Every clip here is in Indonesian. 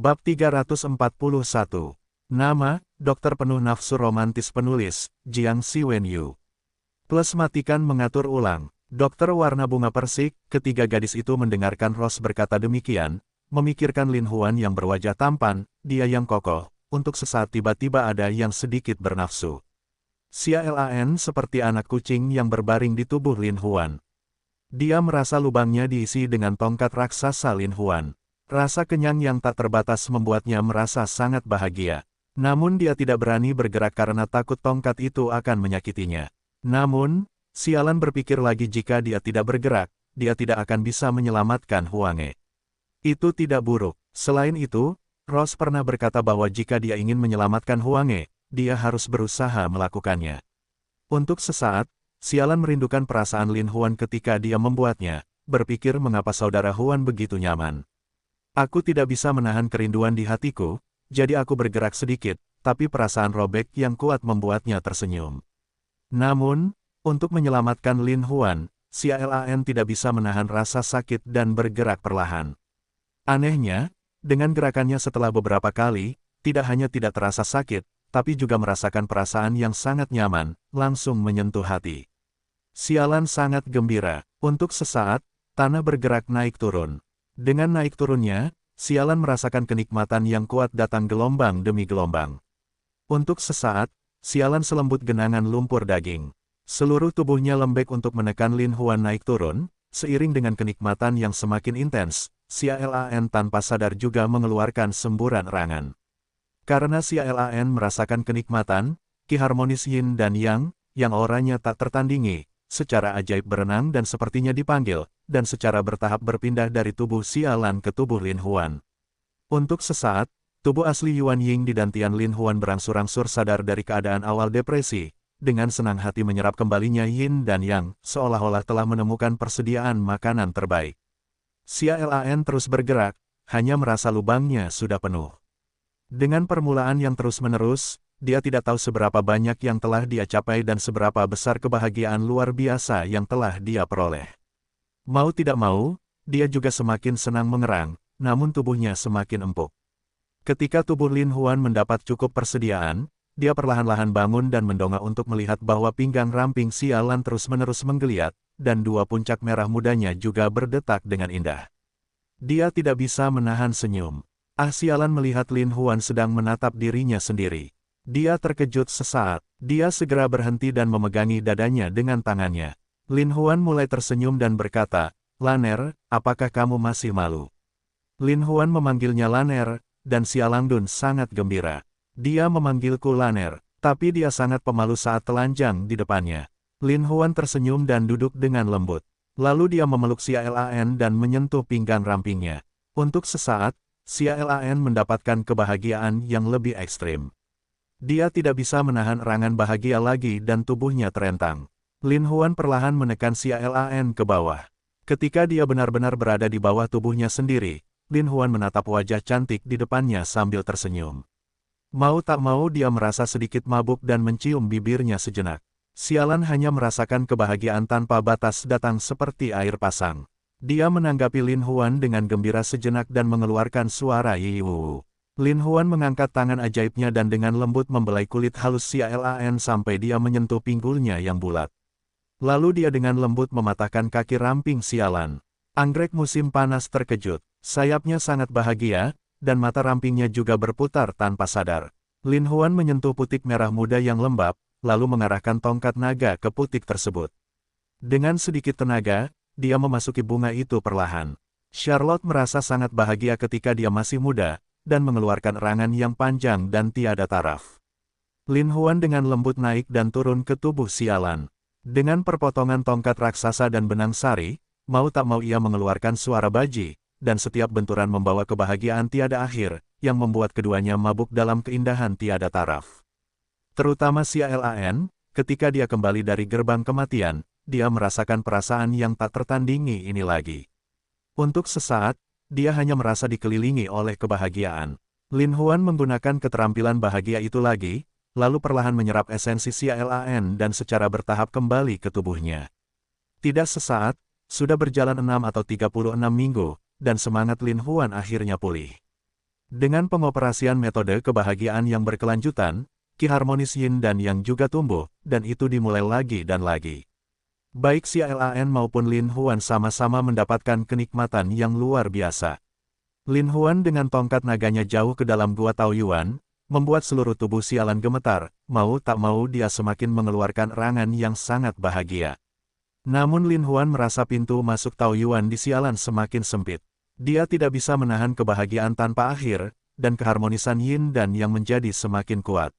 Bab 341. Nama, Dokter Penuh Nafsu Romantis Penulis, Jiang Siwenyu. Plus matikan mengatur ulang. Dokter warna bunga persik, ketiga gadis itu mendengarkan Rose berkata demikian, memikirkan Lin Huan yang berwajah tampan, dia yang kokoh, untuk sesaat tiba-tiba ada yang sedikit bernafsu. Sialan seperti anak kucing yang berbaring di tubuh Lin Huan. Dia merasa lubangnya diisi dengan tongkat raksasa Lin Huan. Rasa kenyang yang tak terbatas membuatnya merasa sangat bahagia. Namun dia tidak berani bergerak karena takut tongkat itu akan menyakitinya. Namun, sialan berpikir lagi jika dia tidak bergerak, dia tidak akan bisa menyelamatkan Huange. Itu tidak buruk. Selain itu, Rose pernah berkata bahwa jika dia ingin menyelamatkan Huange, dia harus berusaha melakukannya. Untuk sesaat, sialan merindukan perasaan Lin Huan ketika dia membuatnya, berpikir mengapa saudara Huan begitu nyaman. Aku tidak bisa menahan kerinduan di hatiku, jadi aku bergerak sedikit, tapi perasaan robek yang kuat membuatnya tersenyum. Namun, untuk menyelamatkan Lin Huan, Sialan tidak bisa menahan rasa sakit dan bergerak perlahan. Anehnya, dengan gerakannya setelah beberapa kali, tidak hanya tidak terasa sakit, tapi juga merasakan perasaan yang sangat nyaman, langsung menyentuh hati. Sialan sangat gembira. Untuk sesaat, tanah bergerak naik turun. Dengan naik turunnya, sialan merasakan kenikmatan yang kuat datang gelombang demi gelombang. Untuk sesaat, sialan selembut genangan lumpur daging. Seluruh tubuhnya lembek untuk menekan Lin Huan naik turun, seiring dengan kenikmatan yang semakin intens, Sialan tanpa sadar juga mengeluarkan semburan erangan. Karena Sialan merasakan kenikmatan, ki harmonis yin dan yang auranya tak tertandingi, secara ajaib berenang dan sepertinya dipanggil, dan secara bertahap berpindah dari tubuh sialan ke tubuh Lin Huan. Untuk sesaat, tubuh asli Yuan Ying di dantian Lin Huan berangsur-angsur sadar dari keadaan awal depresi, dengan senang hati menyerap kembalinya yin dan yang, seolah-olah telah menemukan persediaan makanan terbaik. Sialan terus bergerak, hanya merasa lubangnya sudah penuh. Dengan permulaan yang terus-menerus, dia tidak tahu seberapa banyak yang telah dia capai dan seberapa besar kebahagiaan luar biasa yang telah dia peroleh. Mau tidak mau, dia juga semakin senang mengerang, namun tubuhnya semakin empuk. Ketika tubuh Lin Huan mendapat cukup persediaan, dia perlahan-lahan bangun dan mendongak untuk melihat bahwa pinggang ramping sialan terus-menerus menggeliat, dan dua puncak merah mudanya juga berdetak dengan indah. Dia tidak bisa menahan senyum. Sialan melihat Lin Huan sedang menatap dirinya sendiri. Dia terkejut sesaat, dia segera berhenti dan memegangi dadanya dengan tangannya. Lin Huan mulai tersenyum dan berkata, "Laner, apakah kamu masih malu?" Lin Huan memanggilnya Laner, dan Sialang Dun sangat gembira. Dia memanggilku Laner, tapi dia sangat pemalu saat telanjang di depannya. Lin Huan tersenyum dan duduk dengan lembut. Lalu dia memeluk Sialan dan menyentuh pinggang rampingnya. Untuk sesaat, Sialan mendapatkan kebahagiaan yang lebih ekstrim. Dia tidak bisa menahan erangan bahagia lagi dan tubuhnya terentang. Lin Huan perlahan menekan Sialan ke bawah. Ketika dia benar-benar berada di bawah tubuhnya sendiri, Lin Huan menatap wajah cantik di depannya sambil tersenyum. Mau tak mau dia merasa sedikit mabuk dan mencium bibirnya sejenak. Sialan hanya merasakan kebahagiaan tanpa batas datang seperti air pasang. Dia menanggapi Lin Huan dengan gembira sejenak dan mengeluarkan suara yiwu. Lin Huan mengangkat tangan ajaibnya dan dengan lembut membelai kulit halus Sialan sampai dia menyentuh pinggulnya yang bulat. Lalu dia dengan lembut mematahkan kaki ramping sialan. Anggrek musim panas terkejut, sayapnya sangat bahagia, dan mata rampingnya juga berputar tanpa sadar. Lin Huan menyentuh putik merah muda yang lembab, lalu mengarahkan tongkat naga ke putik tersebut. Dengan sedikit tenaga, dia memasuki bunga itu perlahan. Charlotte merasa sangat bahagia ketika dia masih muda, dan mengeluarkan erangan yang panjang dan tiada taraf. Lin Huan dengan lembut naik dan turun ke tubuh sialan. Dengan perpotongan tongkat raksasa dan benang sari, mau tak mau ia mengeluarkan suara baji, dan setiap benturan membawa kebahagiaan tiada akhir, yang membuat keduanya mabuk dalam keindahan tiada taraf. Terutama Sialan, ketika dia kembali dari gerbang kematian, dia merasakan perasaan yang tak tertandingi ini lagi. Untuk sesaat, dia hanya merasa dikelilingi oleh kebahagiaan. Lin Huan menggunakan keterampilan bahagia itu lagi, lalu perlahan menyerap esensi Sialan dan secara bertahap kembali ke tubuhnya. Tidak sesaat, sudah berjalan 6 atau 36 minggu, dan semangat Lin Huan akhirnya pulih. Dengan pengoperasian metode kebahagiaan yang berkelanjutan, ki harmonis yin dan yang juga tumbuh, dan itu dimulai lagi dan lagi. Baik Xia Lan maupun Lin Huan sama-sama mendapatkan kenikmatan yang luar biasa. Lin Huan dengan tongkat naganya jauh ke dalam gua Taoyuan, membuat seluruh tubuh sialan gemetar, mau tak mau dia semakin mengeluarkan erangan yang sangat bahagia. Namun Lin Huan merasa pintu masuk Taoyuan di sialan semakin sempit. Dia tidak bisa menahan kebahagiaan tanpa akhir, dan keharmonisan yin dan yang menjadi semakin kuat.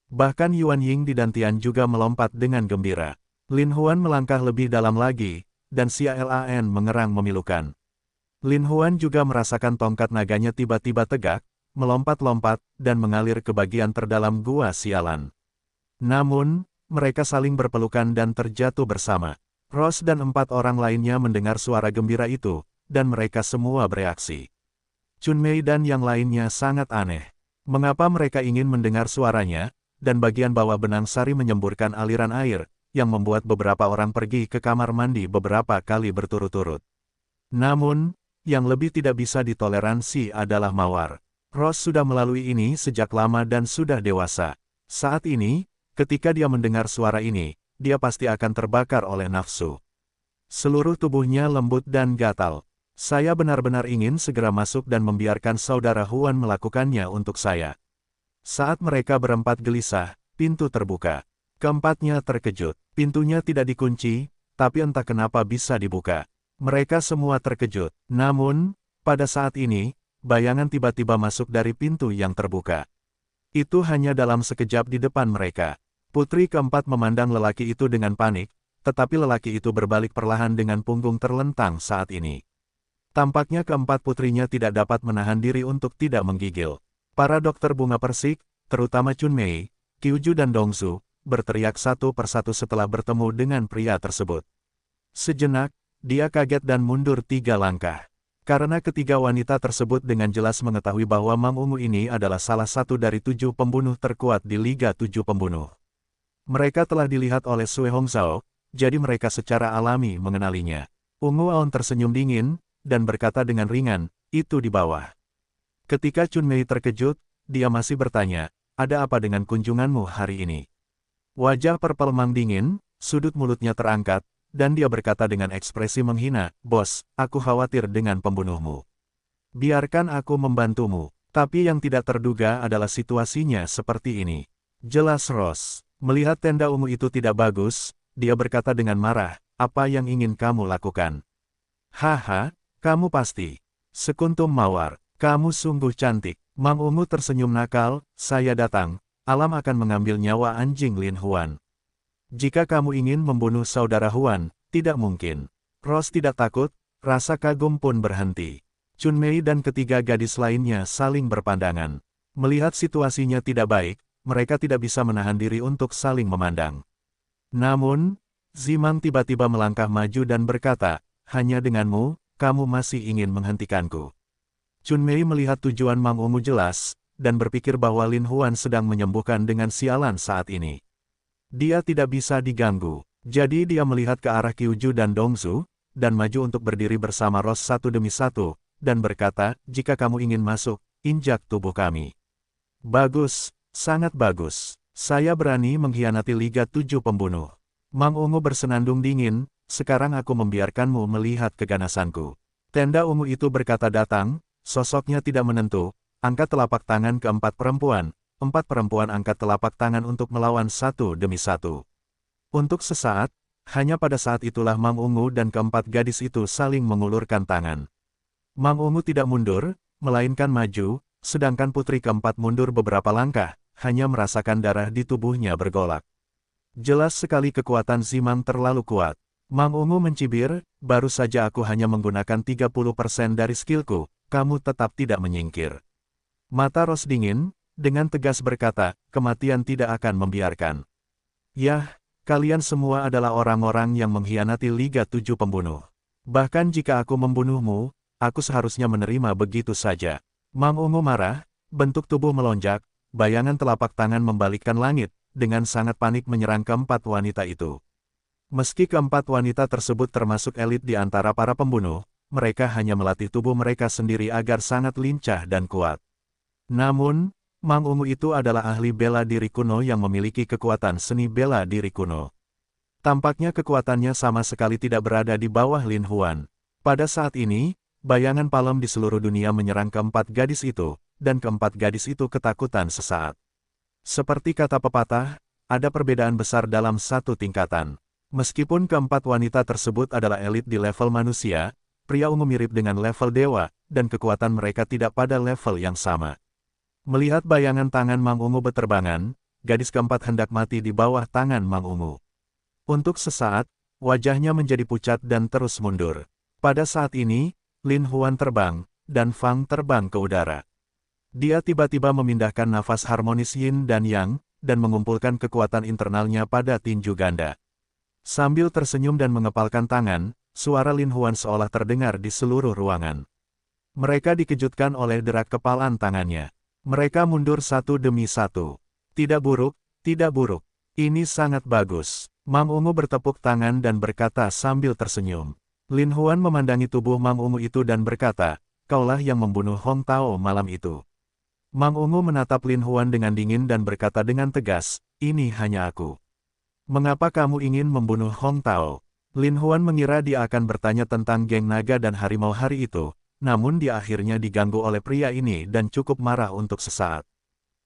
Bahkan Yuan Ying di Dantian juga melompat dengan gembira. Lin Huan melangkah lebih dalam lagi, dan Xia Lan mengerang memilukan. Lin Huan juga merasakan tongkat naganya tiba-tiba tegak, melompat-lompat, dan mengalir ke bagian terdalam gua sialan. Namun, mereka saling berpelukan dan terjatuh bersama. Ross dan 4 orang lainnya mendengar suara gembira itu, dan mereka semua bereaksi. Chun Mei dan yang lainnya sangat aneh. Mengapa mereka ingin mendengar suaranya, dan bagian bawah benang sari menyemburkan aliran air, yang membuat beberapa orang pergi ke kamar mandi beberapa kali berturut-turut. Namun, yang lebih tidak bisa ditoleransi adalah mawar. Ross sudah melalui ini sejak lama dan sudah dewasa. Saat ini, ketika dia mendengar suara ini, dia pasti akan terbakar oleh nafsu. Seluruh tubuhnya lembut dan gatal. Saya benar-benar ingin segera masuk dan membiarkan saudara Huan melakukannya untuk saya. Saat mereka berempat gelisah, pintu terbuka. Keempatnya terkejut. Pintunya tidak dikunci, tapi entah kenapa bisa dibuka. Mereka semua terkejut. Namun, pada saat ini, bayangan tiba-tiba masuk dari pintu yang terbuka. Itu hanya dalam sekejap di depan mereka. Putri keempat memandang lelaki itu dengan panik, tetapi lelaki itu berbalik perlahan dengan punggung terlentang saat ini. Tampaknya keempat putrinya tidak dapat menahan diri untuk tidak menggigil. Para dokter bunga persik, terutama Chun Mei, Qiuju dan Dongsu, berteriak satu persatu setelah bertemu dengan pria tersebut. Sejenak, dia kaget dan mundur 3 langkah. Karena ketiga wanita tersebut dengan jelas mengetahui bahwa Mang Ungu ini adalah salah satu dari 7 pembunuh terkuat di Liga 7 Pembunuh. Mereka telah dilihat oleh Sui Hongzhao, jadi mereka secara alami mengenalinya. Ungu Aon tersenyum dingin, dan berkata dengan ringan, itu di bawah. Ketika Chun Mei terkejut, dia masih bertanya, ada apa dengan kunjunganmu hari ini? Wajah Purple Mang dingin, sudut mulutnya terangkat, dan dia berkata dengan ekspresi menghina, bos, aku khawatir dengan pembunuhmu. Biarkan aku membantumu. Tapi yang tidak terduga adalah situasinya seperti ini. Jelas Ross. Melihat tenda ungu itu tidak bagus, dia berkata dengan marah, apa yang ingin kamu lakukan? Haha, kamu pasti. Sekuntum mawar, kamu sungguh cantik. Mang Ungu tersenyum nakal, saya datang, alam akan mengambil nyawa anjing Lin Huan. Jika kamu ingin membunuh saudara Huan, tidak mungkin. Ross tidak takut, rasa kagum pun berhenti. Chun Mei dan ketiga gadis lainnya saling berpandangan. Melihat situasinya tidak baik, mereka tidak bisa menahan diri untuk saling memandang. Namun, Zimang tiba-tiba melangkah maju dan berkata, hanya denganmu, kamu masih ingin menghentikanku. Chun Mei melihat tujuan Mang Ungu jelas, dan berpikir bahwa Lin Huan sedang menyembuhkan dengan sialan saat ini. Dia tidak bisa diganggu, jadi dia melihat ke arah Qiuju dan Dongsu, dan maju untuk berdiri bersama Ross satu demi satu, dan berkata, jika kamu ingin masuk, injak tubuh kami. Bagus. Sangat bagus. Saya berani mengkhianati Liga 7 Pembunuh. Mang Ungu bersenandung dingin, sekarang aku membiarkanmu melihat keganasanku. Tenda ungu itu berkata datang, sosoknya tidak menentu, angkat telapak tangan ke 4 perempuan. 4 perempuan angkat telapak tangan untuk melawan satu demi satu. Untuk sesaat, hanya pada saat itulah Mang Ungu dan keempat gadis itu saling mengulurkan tangan. Mang Ungu tidak mundur, melainkan maju, sedangkan putri keempat mundur beberapa langkah. Hanya merasakan darah di tubuhnya bergolak. Jelas sekali kekuatan Zimang terlalu kuat. Mang Ungu mencibir, baru saja aku hanya menggunakan 30% dari skillku, kamu tetap tidak menyingkir. Mata Ross dingin, dengan tegas berkata, kematian tidak akan membiarkan. Yah, kalian semua adalah orang-orang yang mengkhianati Liga 7 Pembunuh. Bahkan jika aku membunuhmu, aku seharusnya menerima begitu saja. Mang Ungu marah, bentuk tubuh melonjak, bayangan telapak tangan membalikkan langit, dengan sangat panik menyerang keempat wanita itu. Meski keempat wanita tersebut termasuk elit di antara para pembunuh, mereka hanya melatih tubuh mereka sendiri agar sangat lincah dan kuat. Namun, Mang Ungu itu adalah ahli bela diri kuno yang memiliki kekuatan seni bela diri kuno. Tampaknya kekuatannya sama sekali tidak berada di bawah Lin Huan. Pada saat ini, bayangan palem di seluruh dunia menyerang keempat gadis itu, dan keempat gadis itu ketakutan sesaat. Seperti kata pepatah, ada perbedaan besar dalam satu tingkatan. Meskipun keempat wanita tersebut adalah elit di level manusia, pria ungu mirip dengan level dewa, dan kekuatan mereka tidak pada level yang sama. Melihat bayangan tangan Mang Ungu beterbangan, gadis keempat hendak mati di bawah tangan Mang Ungu. Untuk sesaat, wajahnya menjadi pucat dan terus mundur. Pada saat ini, Lin Huan terbang, dan Fang terbang ke udara. Dia tiba-tiba memindahkan nafas harmonis Yin dan Yang, dan mengumpulkan kekuatan internalnya pada tinju ganda. Sambil tersenyum dan mengepalkan tangan, suara Lin Huan seolah terdengar di seluruh ruangan. Mereka dikejutkan oleh derak kepalan tangannya. Mereka mundur satu demi satu. Tidak buruk, tidak buruk. Ini sangat bagus. Mang Ungu bertepuk tangan dan berkata sambil tersenyum. Lin Huan memandangi tubuh Mang Ungu itu dan berkata, "Kaulah yang membunuh Hong Tao malam itu." Mang Ungu menatap Lin Huan dengan dingin dan berkata dengan tegas, "Ini hanya aku." "Mengapa kamu ingin membunuh Hong Tao?" Lin Huan mengira dia akan bertanya tentang geng naga dan harimau hari itu, namun dia akhirnya diganggu oleh pria ini dan cukup marah untuk sesaat.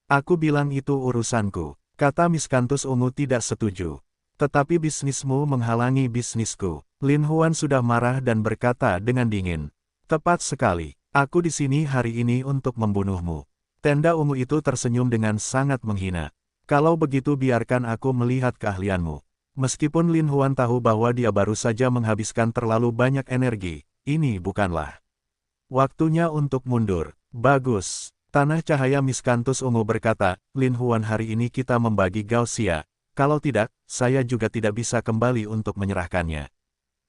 "Aku bilang itu urusanku," kata Miskanthus Ungu tidak setuju. "Tetapi bisnismu menghalangi bisnisku." Lin Huan sudah marah dan berkata dengan dingin, "Tepat sekali, aku di sini hari ini untuk membunuhmu." Tenda ungu itu tersenyum dengan sangat menghina. "Kalau begitu biarkan aku melihat keahlianmu." Meskipun Lin Huan tahu bahwa dia baru saja menghabiskan terlalu banyak energi, ini bukanlah waktunya untuk mundur. "Bagus." Tanah cahaya Miskanthus Ungu berkata, "Lin Huan, hari ini kita membagi Gaoxia. Kalau tidak, saya juga tidak bisa kembali untuk menyerahkannya."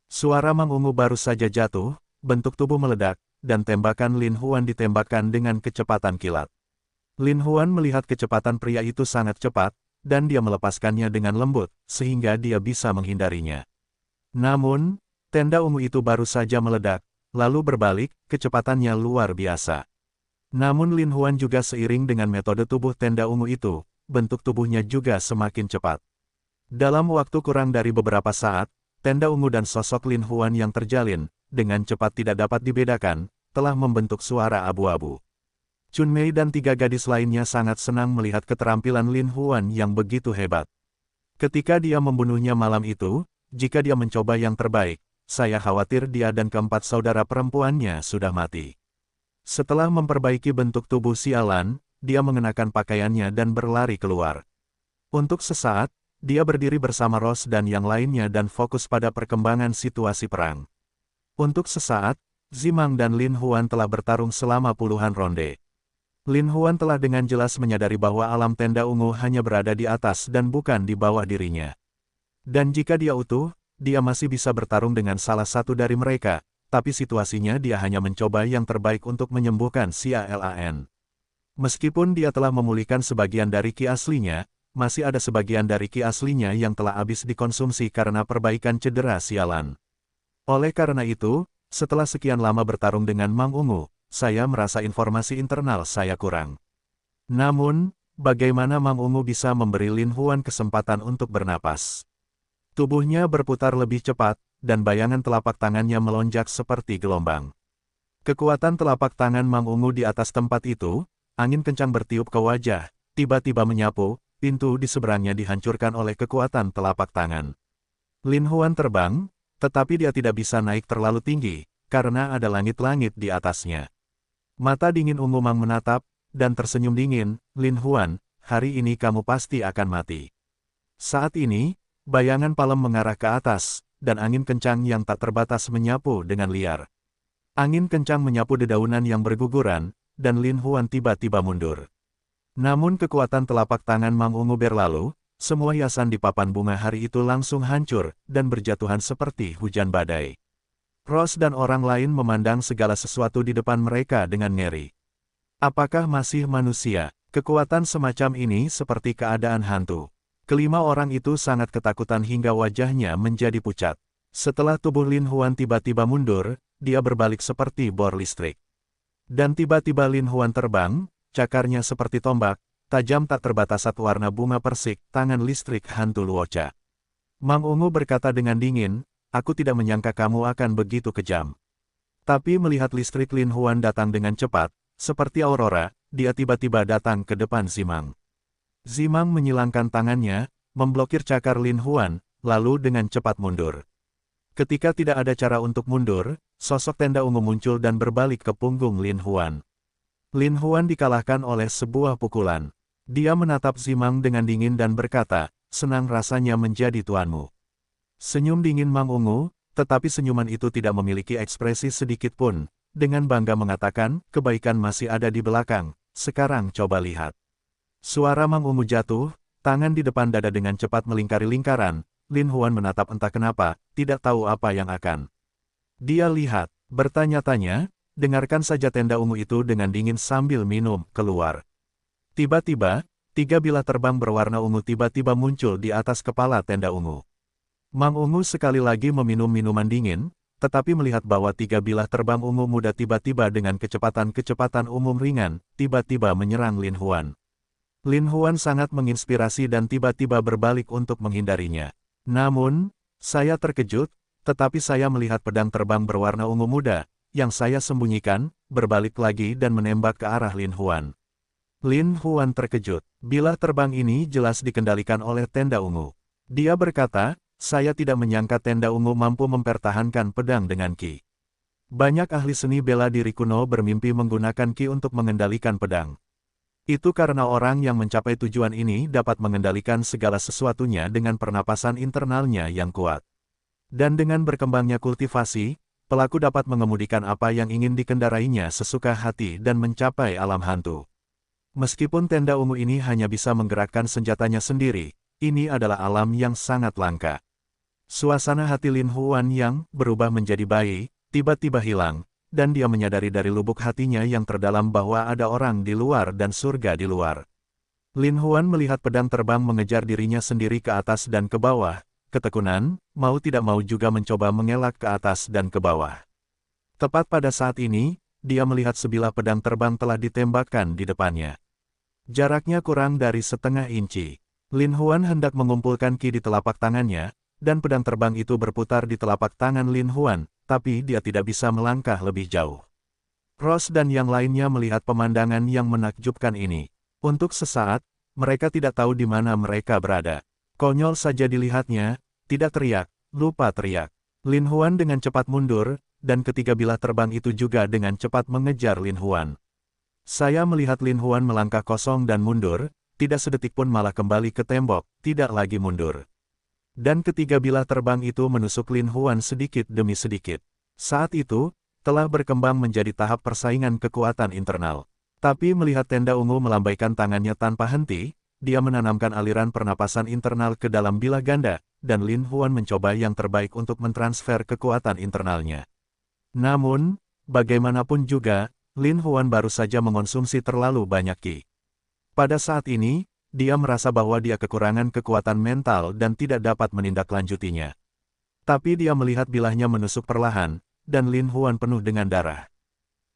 Suara Mang Ungu baru saja jatuh, bentuk tubuh meledak, dan tembakan Lin Huan ditembakkan dengan kecepatan kilat. Lin Huan melihat kecepatan pria itu sangat cepat, dan dia melepaskannya dengan lembut, sehingga dia bisa menghindarinya. Namun, tenda ungu itu baru saja meledak, lalu berbalik, kecepatannya luar biasa. Namun Lin Huan juga seiring dengan metode tubuh tenda ungu itu, bentuk tubuhnya juga semakin cepat. Dalam waktu kurang dari beberapa saat, tenda ungu dan sosok Lin Huan yang terjalin, dengan cepat tidak dapat dibedakan, telah membentuk suara abu-abu. Chun Mei dan tiga gadis lainnya sangat senang melihat keterampilan Lin Huan yang begitu hebat. Ketika dia membunuhnya malam itu, jika dia mencoba yang terbaik, saya khawatir dia dan keempat saudara perempuannya sudah mati. Setelah memperbaiki bentuk tubuh sialan, dia mengenakan pakaiannya dan berlari keluar. Untuk sesaat, dia berdiri bersama Ross dan yang lainnya dan fokus pada perkembangan situasi perang. Untuk sesaat, Zimang dan Lin Huan telah bertarung selama puluhan ronde. Lin Huan telah dengan jelas menyadari bahwa alam tenda ungu hanya berada di atas dan bukan di bawah dirinya. Dan jika dia utuh, dia masih bisa bertarung dengan salah satu dari mereka, tapi situasinya dia hanya mencoba yang terbaik untuk menyembuhkan Sialan. Meskipun dia telah memulihkan sebagian dari ki aslinya, masih ada sebagian dari ki aslinya yang telah habis dikonsumsi karena perbaikan cedera sialan. Oleh karena itu, setelah sekian lama bertarung dengan Mang Ungu, saya merasa informasi internal saya kurang. Namun, bagaimana Mang Ungu bisa memberi Lin Huan kesempatan untuk bernapas? Tubuhnya berputar lebih cepat, dan bayangan telapak tangannya melonjak seperti gelombang. Kekuatan telapak tangan Mang Ungu di atas tempat itu, angin kencang bertiup ke wajah, tiba-tiba menyapu, pintu di seberangnya dihancurkan oleh kekuatan telapak tangan. Lin Huan terbang, tetapi dia tidak bisa naik terlalu tinggi, karena ada langit-langit di atasnya. Mata dingin ungu Mang menatap, dan tersenyum dingin, "Lin Huan, hari ini kamu pasti akan mati." Saat ini, bayangan palem mengarah ke atas, dan angin kencang yang tak terbatas menyapu dengan liar. Angin kencang menyapu dedaunan yang berguguran, dan Lin Huan tiba-tiba mundur. Namun kekuatan telapak tangan Mang Ungu berlalu, semua hiasan di papan bunga hari itu langsung hancur, dan berjatuhan seperti hujan badai. Ross dan orang lain memandang segala sesuatu di depan mereka dengan ngeri. Apakah masih manusia? Kekuatan semacam ini seperti keadaan hantu. Kelima orang itu sangat ketakutan hingga wajahnya menjadi pucat. Setelah tubuh Lin Huan tiba-tiba mundur, dia berbalik seperti bor listrik. Dan tiba-tiba Lin Huan terbang, cakarnya seperti tombak, tajam tak terbatas saat warna bunga persik, tangan listrik hantu Luocha. Mang Ungu berkata dengan dingin, aku tidak menyangka kamu akan begitu kejam. Tapi melihat listrik Lin Huan datang dengan cepat, seperti aurora, dia tiba-tiba datang ke depan Zimang. Zimang menyilangkan tangannya, memblokir cakar Lin Huan, lalu dengan cepat mundur. Ketika tidak ada cara untuk mundur, sosok tenda ungu muncul dan berbalik ke punggung Lin Huan. Lin Huan dikalahkan oleh sebuah pukulan. Dia menatap Zimang dengan dingin dan berkata, senang rasanya menjadi tuanmu. Senyum dingin Mang Ungu, tetapi senyuman itu tidak memiliki ekspresi sedikit pun. Dengan bangga mengatakan, kebaikan masih ada di belakang, sekarang coba lihat. Suara Mang Ungu jatuh, tangan di depan dada dengan cepat melingkari lingkaran. Lin Huan menatap entah kenapa, tidak tahu apa yang akan. Dia lihat, bertanya-tanya, dengarkan saja tenda ungu itu dengan dingin sambil minum, keluar. Tiba-tiba, 3 bilah terbang berwarna ungu tiba-tiba muncul di atas kepala tenda ungu. Mang Ungu sekali lagi meminum minuman dingin, tetapi melihat bahwa 3 bilah terbang ungu muda tiba-tiba dengan kecepatan umum ringan, tiba-tiba menyerang Lin Huan. Lin Huan sangat menginspirasi dan tiba-tiba berbalik untuk menghindarinya. Namun, saya terkejut, tetapi saya melihat pedang terbang berwarna ungu muda, yang saya sembunyikan, berbalik lagi dan menembak ke arah Lin Huan. Lin Huan terkejut, bilah terbang ini jelas dikendalikan oleh tenda ungu. Dia berkata, saya tidak menyangka tenda ungu mampu mempertahankan pedang dengan ki. Banyak ahli seni bela diri kuno bermimpi menggunakan ki untuk mengendalikan pedang. Itu karena orang yang mencapai tujuan ini dapat mengendalikan segala sesuatunya dengan pernapasan internalnya yang kuat. Dan dengan berkembangnya kultivasi, pelaku dapat mengemudikan apa yang ingin dikendarainya sesuka hati dan mencapai alam hantu. Meskipun tenda ungu ini hanya bisa menggerakkan senjatanya sendiri, ini adalah alam yang sangat langka. Suasana hati Lin Huan yang berubah menjadi bayi, tiba-tiba hilang. Dan dia menyadari dari lubuk hatinya yang terdalam bahwa ada orang di luar dan surga di luar. Lin Huan melihat pedang terbang mengejar dirinya sendiri ke atas dan ke bawah, ketekunan, mau tidak mau juga mencoba mengelak ke atas dan ke bawah. Tepat pada saat ini, dia melihat sebilah pedang terbang telah ditembakkan di depannya. Jaraknya kurang dari setengah inci. Lin Huan hendak mengumpulkan ki di telapak tangannya, dan pedang terbang itu berputar di telapak tangan Lin Huan, tapi dia tidak bisa melangkah lebih jauh. Ross dan yang lainnya melihat pemandangan yang menakjubkan ini. Untuk sesaat, mereka tidak tahu di mana mereka berada. Konyol saja dilihatnya, tidak teriak, lupa teriak. Lin Huan dengan cepat mundur, dan ketiga bilah terbang itu juga dengan cepat mengejar Lin Huan. Saya melihat Lin Huan melangkah kosong dan mundur, tidak sedetik pun malah kembali ke tembok, tidak lagi mundur. Dan ketiga bilah terbang itu menusuk Lin Huan sedikit demi sedikit. Saat itu, telah berkembang menjadi tahap persaingan kekuatan internal. Tapi melihat tenda ungu melambaikan tangannya tanpa henti, dia menanamkan aliran pernapasan internal ke dalam bilah ganda, dan Lin Huan mencoba yang terbaik untuk mentransfer kekuatan internalnya. Namun, bagaimanapun juga, Lin Huan baru saja mengonsumsi terlalu banyak ki. Pada saat ini, dia merasa bahwa dia kekurangan kekuatan mental dan tidak dapat menindaklanjutinya. Tapi dia melihat bilahnya menusuk perlahan, dan Lin Huan penuh dengan darah.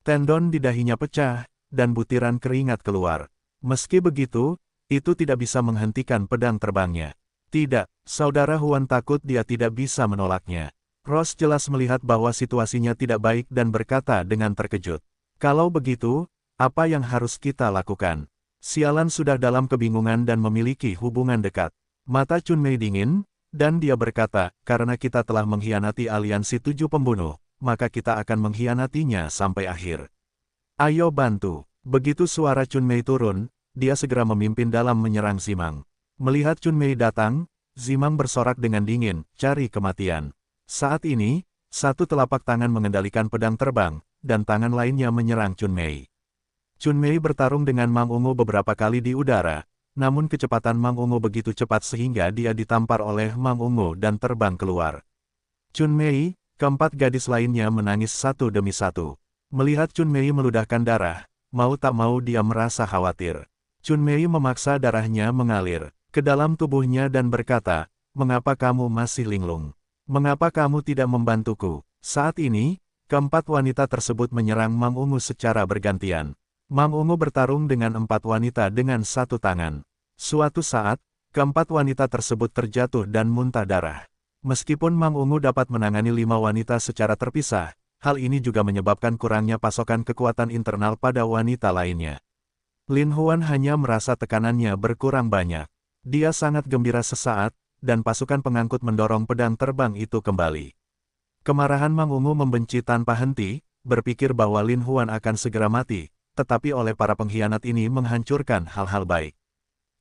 Tendon di dahinya pecah, dan butiran keringat keluar. Meski begitu, itu tidak bisa menghentikan pedang terbangnya. Tidak, saudara Huan takut dia tidak bisa menolaknya. Ross jelas melihat bahwa situasinya tidak baik dan berkata dengan terkejut. Kalau begitu, apa yang harus kita lakukan? Sialan sudah dalam kebingungan dan memiliki hubungan dekat. Mata Chun Mei dingin, dan dia berkata, karena kita telah mengkhianati aliansi 7 pembunuh, maka kita akan mengkhianatinya sampai akhir. Ayo bantu. Begitu suara Chun Mei turun, dia segera memimpin dalam menyerang Zimang. Melihat Chun Mei datang, Zimang bersorak dengan dingin, cari kematian. Saat ini, satu telapak tangan mengendalikan pedang terbang, dan tangan lainnya menyerang Chun Mei. Chun Mei bertarung dengan Mang Ungu beberapa kali di udara, namun kecepatan Mang Ungu begitu cepat sehingga dia ditampar oleh Mang Ungu dan terbang keluar. Chun Mei, keempat gadis lainnya menangis satu demi satu. Melihat Chun Mei meludahkan darah, mau tak mau dia merasa khawatir. Chun Mei memaksa darahnya mengalir ke dalam tubuhnya dan berkata, mengapa kamu masih linglung? Mengapa kamu tidak membantuku? Saat ini, keempat wanita tersebut menyerang Mang Ungu secara bergantian. Mang Ungu bertarung dengan 4 wanita dengan satu tangan. Suatu saat, keempat wanita tersebut terjatuh dan muntah darah. Meskipun Mang Ungu dapat menangani 5 wanita secara terpisah, hal ini juga menyebabkan kurangnya pasokan kekuatan internal pada wanita lainnya. Lin Huan hanya merasa tekanannya berkurang banyak. Dia sangat gembira sesaat, dan pasukan pengangkut mendorong pedang terbang itu kembali. Kemarahan Mang Ungu membenci tanpa henti, berpikir bahwa Lin Huan akan segera mati, tetapi oleh para pengkhianat ini menghancurkan hal-hal baik.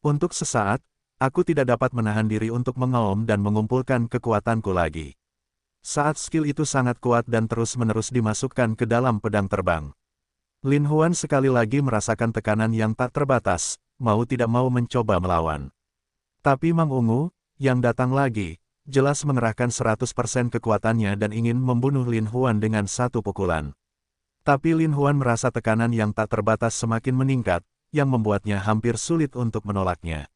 Untuk sesaat, aku tidak dapat menahan diri untuk mengaum dan mengumpulkan kekuatanku lagi. Saat skill itu sangat kuat dan terus-menerus dimasukkan ke dalam pedang terbang. Lin Huan sekali lagi merasakan tekanan yang tak terbatas, mau tidak mau mencoba melawan. Tapi Mang Ungu, yang datang lagi, jelas mengerahkan 100% kekuatannya dan ingin membunuh Lin Huan dengan satu pukulan. Tapi Lin Huan merasa tekanan yang tak terbatas semakin meningkat, yang membuatnya hampir sulit untuk menolaknya.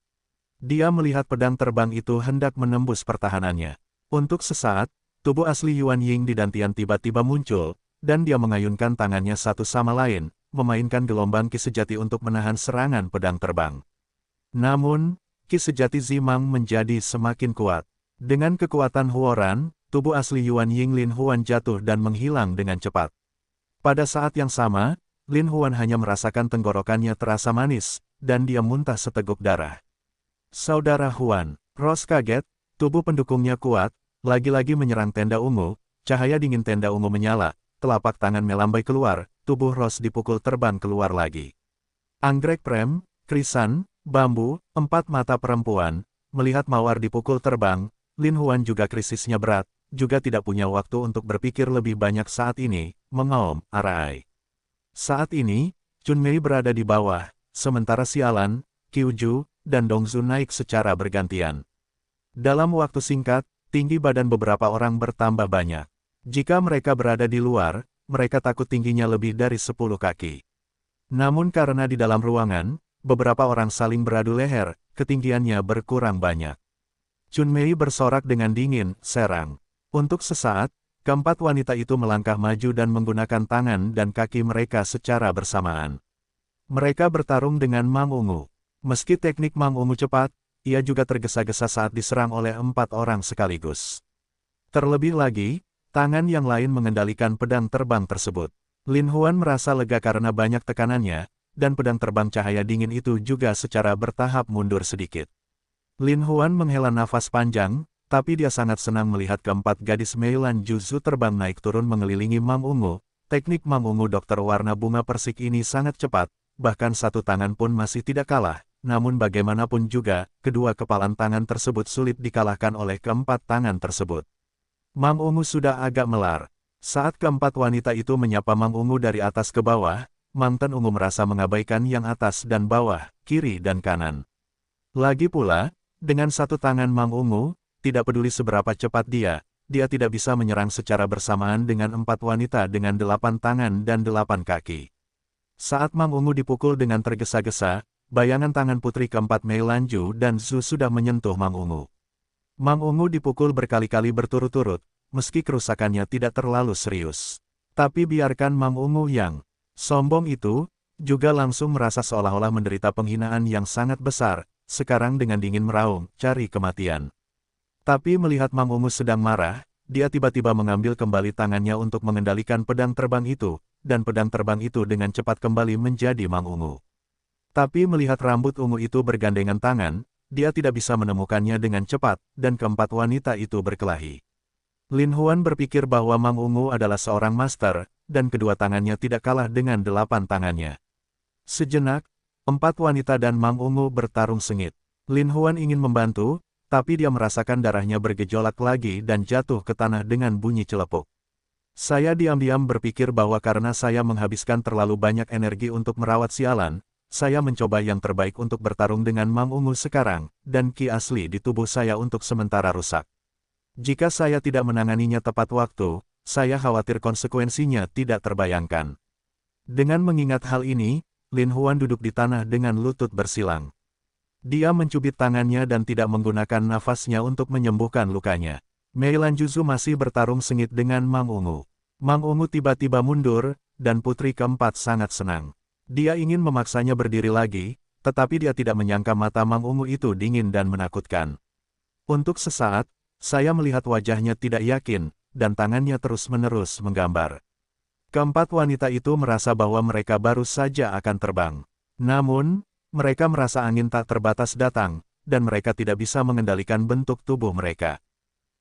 Dia melihat pedang terbang itu hendak menembus pertahanannya. Untuk sesaat, tubuh asli Yuan Ying di Dantian tiba-tiba muncul, dan dia mengayunkan tangannya satu sama lain, memainkan gelombang ki sejati untuk menahan serangan pedang terbang. Namun, ki sejati Zimang menjadi semakin kuat. Dengan kekuatan huoran, tubuh asli Yuan Ying Lin Huan jatuh dan menghilang dengan cepat. Pada saat yang sama, Lin Huan hanya merasakan tenggorokannya terasa manis, dan dia muntah seteguk darah. Saudara Huan, Rose kaget, tubuh pendukungnya kuat, lagi-lagi menyerang tenda ungu, cahaya dingin tenda ungu menyala, telapak tangan melambai keluar, tubuh Rose dipukul terbang keluar lagi. Anggrek prem, krisan, bambu, 4 mata perempuan, melihat mawar dipukul terbang, Lin Huan juga krisisnya berat, juga tidak punya waktu untuk berpikir lebih banyak saat ini, mengaum, arai. Saat ini, Chun Mei berada di bawah, sementara Sialan, Qiu Ju, dan Dong Zun naik secara bergantian. Dalam waktu singkat, tinggi badan beberapa orang bertambah banyak. Jika mereka berada di luar, mereka takut tingginya lebih dari 10 kaki. Namun karena di dalam ruangan, beberapa orang saling beradu leher, ketinggiannya berkurang banyak. Chun Mei bersorak dengan dingin, serang. Untuk sesaat, keempat wanita itu melangkah maju dan menggunakan tangan dan kaki mereka secara bersamaan. Mereka bertarung dengan Mang Ungu. Meski teknik Mang Ungu cepat, ia juga tergesa-gesa saat diserang oleh 4 orang sekaligus. Terlebih lagi, tangan yang lain mengendalikan pedang terbang tersebut. Lin Huan merasa lega karena banyak tekanannya, dan pedang terbang cahaya dingin itu juga secara bertahap mundur sedikit. Lin Huan menghela nafas panjang, tapi dia sangat senang melihat keempat gadis Meilan Juzu terbang naik turun mengelilingi Mang Ungu. Teknik Mang Ungu dokter warna bunga persik ini sangat cepat, bahkan satu tangan pun masih tidak kalah. Namun bagaimanapun juga, kedua kepalan tangan tersebut sulit dikalahkan oleh keempat tangan tersebut. Mang Ungu sudah agak melar. Saat keempat wanita itu menyapa Mang Ungu dari atas ke bawah, Mang Ten Ungu merasa mengabaikan yang atas dan bawah, kiri dan kanan. Lagi pula, dengan satu tangan Mang Ungu, tidak peduli seberapa cepat dia tidak bisa menyerang secara bersamaan dengan 4 wanita dengan 8 tangan dan 8 kaki. Saat Mang Ungu dipukul dengan tergesa-gesa, bayangan tangan putri keempat Mei Lanju dan Zhu sudah menyentuh Mang Ungu. Mang Ungu dipukul berkali-kali berturut-turut, meski kerusakannya tidak terlalu serius. Tapi biarkan Mang Ungu yang sombong itu, juga langsung merasa seolah-olah menderita penghinaan yang sangat besar, sekarang dengan dingin meraung, cari kematian. Tapi melihat Mang Ungu sedang marah, dia tiba-tiba mengambil kembali tangannya untuk mengendalikan pedang terbang itu, dan pedang terbang itu dengan cepat kembali menjadi Mang Ungu. Tapi melihat rambut ungu itu bergandengan tangan, dia tidak bisa menemukannya dengan cepat, dan keempat wanita itu berkelahi. Lin Huan berpikir bahwa Mang Ungu adalah seorang master, dan kedua tangannya tidak kalah dengan 8 tangannya. Sejenak, 4 wanita dan Mang Ungu bertarung sengit. Lin Huan ingin membantu, tapi dia merasakan darahnya bergejolak lagi dan jatuh ke tanah dengan bunyi celepuk. Saya diam-diam berpikir bahwa karena saya menghabiskan terlalu banyak energi untuk merawat Sialan, saya mencoba yang terbaik untuk bertarung dengan Mang Ungu sekarang, dan ki asli di tubuh saya untuk sementara rusak. Jika saya tidak menanganinya tepat waktu, saya khawatir konsekuensinya tidak terbayangkan. Dengan mengingat hal ini, Lin Huan duduk di tanah dengan lutut bersilang. Dia mencubit tangannya dan tidak menggunakan nafasnya untuk menyembuhkan lukanya. Mei Lanjuzu masih bertarung sengit dengan Mang Ungu. Mang Ungu tiba-tiba mundur, dan putri keempat sangat senang. Dia ingin memaksanya berdiri lagi, tetapi dia tidak menyangka mata Mang Ungu itu dingin dan menakutkan. Untuk sesaat, saya melihat wajahnya tidak yakin, dan tangannya terus-menerus menggambar. Keempat wanita itu merasa bahwa mereka baru saja akan terbang. Namun, mereka merasa angin tak terbatas datang, dan mereka tidak bisa mengendalikan bentuk tubuh mereka.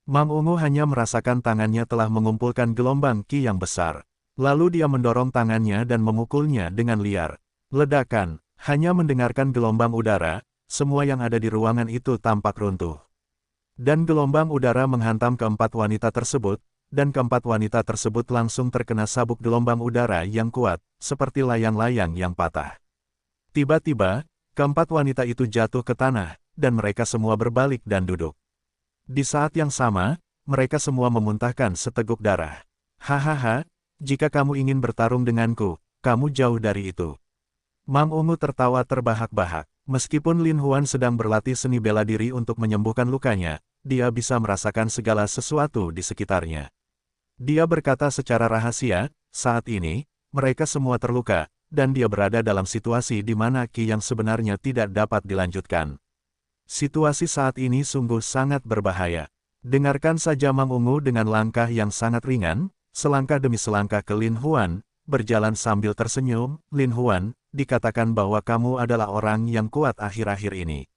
Mang Ungu hanya merasakan tangannya telah mengumpulkan gelombang ki yang besar. Lalu dia mendorong tangannya dan memukulnya dengan liar. Ledakan, hanya mendengarkan gelombang udara, semua yang ada di ruangan itu tampak runtuh. Dan gelombang udara menghantam keempat wanita tersebut, dan keempat wanita tersebut langsung terkena sabuk gelombang udara yang kuat, seperti layang-layang yang patah. Tiba-tiba, keempat wanita itu jatuh ke tanah, dan mereka semua berbalik dan duduk. Di saat yang sama, mereka semua memuntahkan seteguk darah. Hahaha, jika kamu ingin bertarung denganku, kamu jauh dari itu. Mang Ungu tertawa terbahak-bahak. Meskipun Lin Huan sedang berlatih seni bela diri untuk menyembuhkan lukanya, dia bisa merasakan segala sesuatu di sekitarnya. Dia berkata secara rahasia, saat ini, mereka semua terluka, dan dia berada dalam situasi di mana ki yang sebenarnya tidak dapat dilanjutkan. Situasi saat ini sungguh sangat berbahaya. Dengarkan saja Mang Ungu dengan langkah yang sangat ringan, selangkah demi selangkah ke Lin Huan, berjalan sambil tersenyum. Lin Huan, dikatakan bahwa kamu adalah orang yang kuat akhir-akhir ini.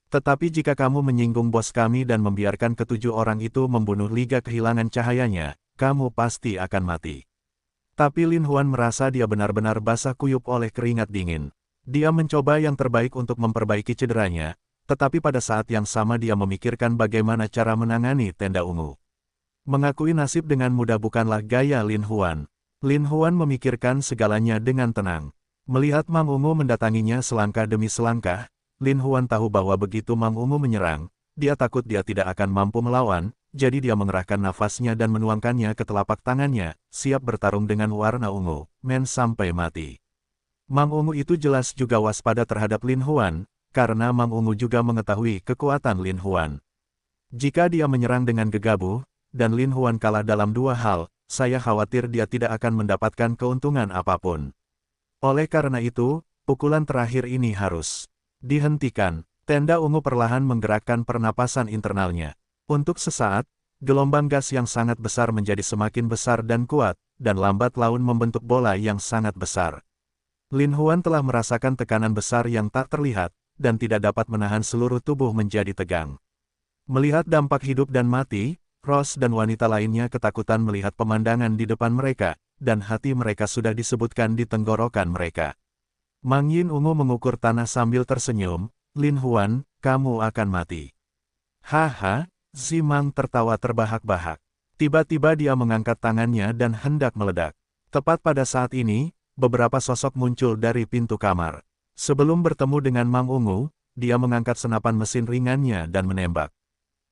Tetapi jika kamu menyinggung bos kami dan membiarkan ketujuh orang itu membunuh Liga kehilangan cahayanya, kamu pasti akan mati. Tapi Lin Huan merasa dia benar-benar basah kuyup oleh keringat dingin. Dia mencoba yang terbaik untuk memperbaiki cederanya, tetapi pada saat yang sama dia memikirkan bagaimana cara menangani tenda ungu. Mengakui nasib dengan mudah bukanlah gaya Lin Huan. Lin Huan memikirkan segalanya dengan tenang. Melihat Mang Ungu mendatanginya selangkah demi selangkah, Lin Huan tahu bahwa begitu Mang Ungu menyerang, dia takut dia tidak akan mampu melawan, jadi dia mengerahkan nafasnya dan menuangkannya ke telapak tangannya, siap bertarung dengan warna ungu, sampai mati. Mang Ungu itu jelas juga waspada terhadap Lin Huan, karena Mang Ungu juga mengetahui kekuatan Lin Huan. Jika dia menyerang dengan gegabah, dan Lin Huan kalah dalam dua hal, saya khawatir dia tidak akan mendapatkan keuntungan apapun. Oleh karena itu, pukulan terakhir ini harus dihentikan. Tenda ungu perlahan menggerakkan pernapasan internalnya. Untuk sesaat, gelombang gas yang sangat besar menjadi semakin besar dan kuat, dan lambat laun membentuk bola yang sangat besar. Lin Huan telah merasakan tekanan besar yang tak terlihat, dan tidak dapat menahan seluruh tubuh menjadi tegang. Melihat dampak hidup dan mati, Rose dan wanita lainnya ketakutan melihat pemandangan di depan mereka, dan hati mereka sudah disebutkan di tenggorokan mereka. Mang Yin Ungu mengukur tanah sambil tersenyum, Lin Huan, kamu akan mati. Haha, Zimang tertawa terbahak-bahak. Tiba-tiba dia mengangkat tangannya dan hendak meledak. Tepat pada saat ini, beberapa sosok muncul dari pintu kamar. Sebelum bertemu dengan Mang Ungu, dia mengangkat senapan mesin ringannya dan menembak.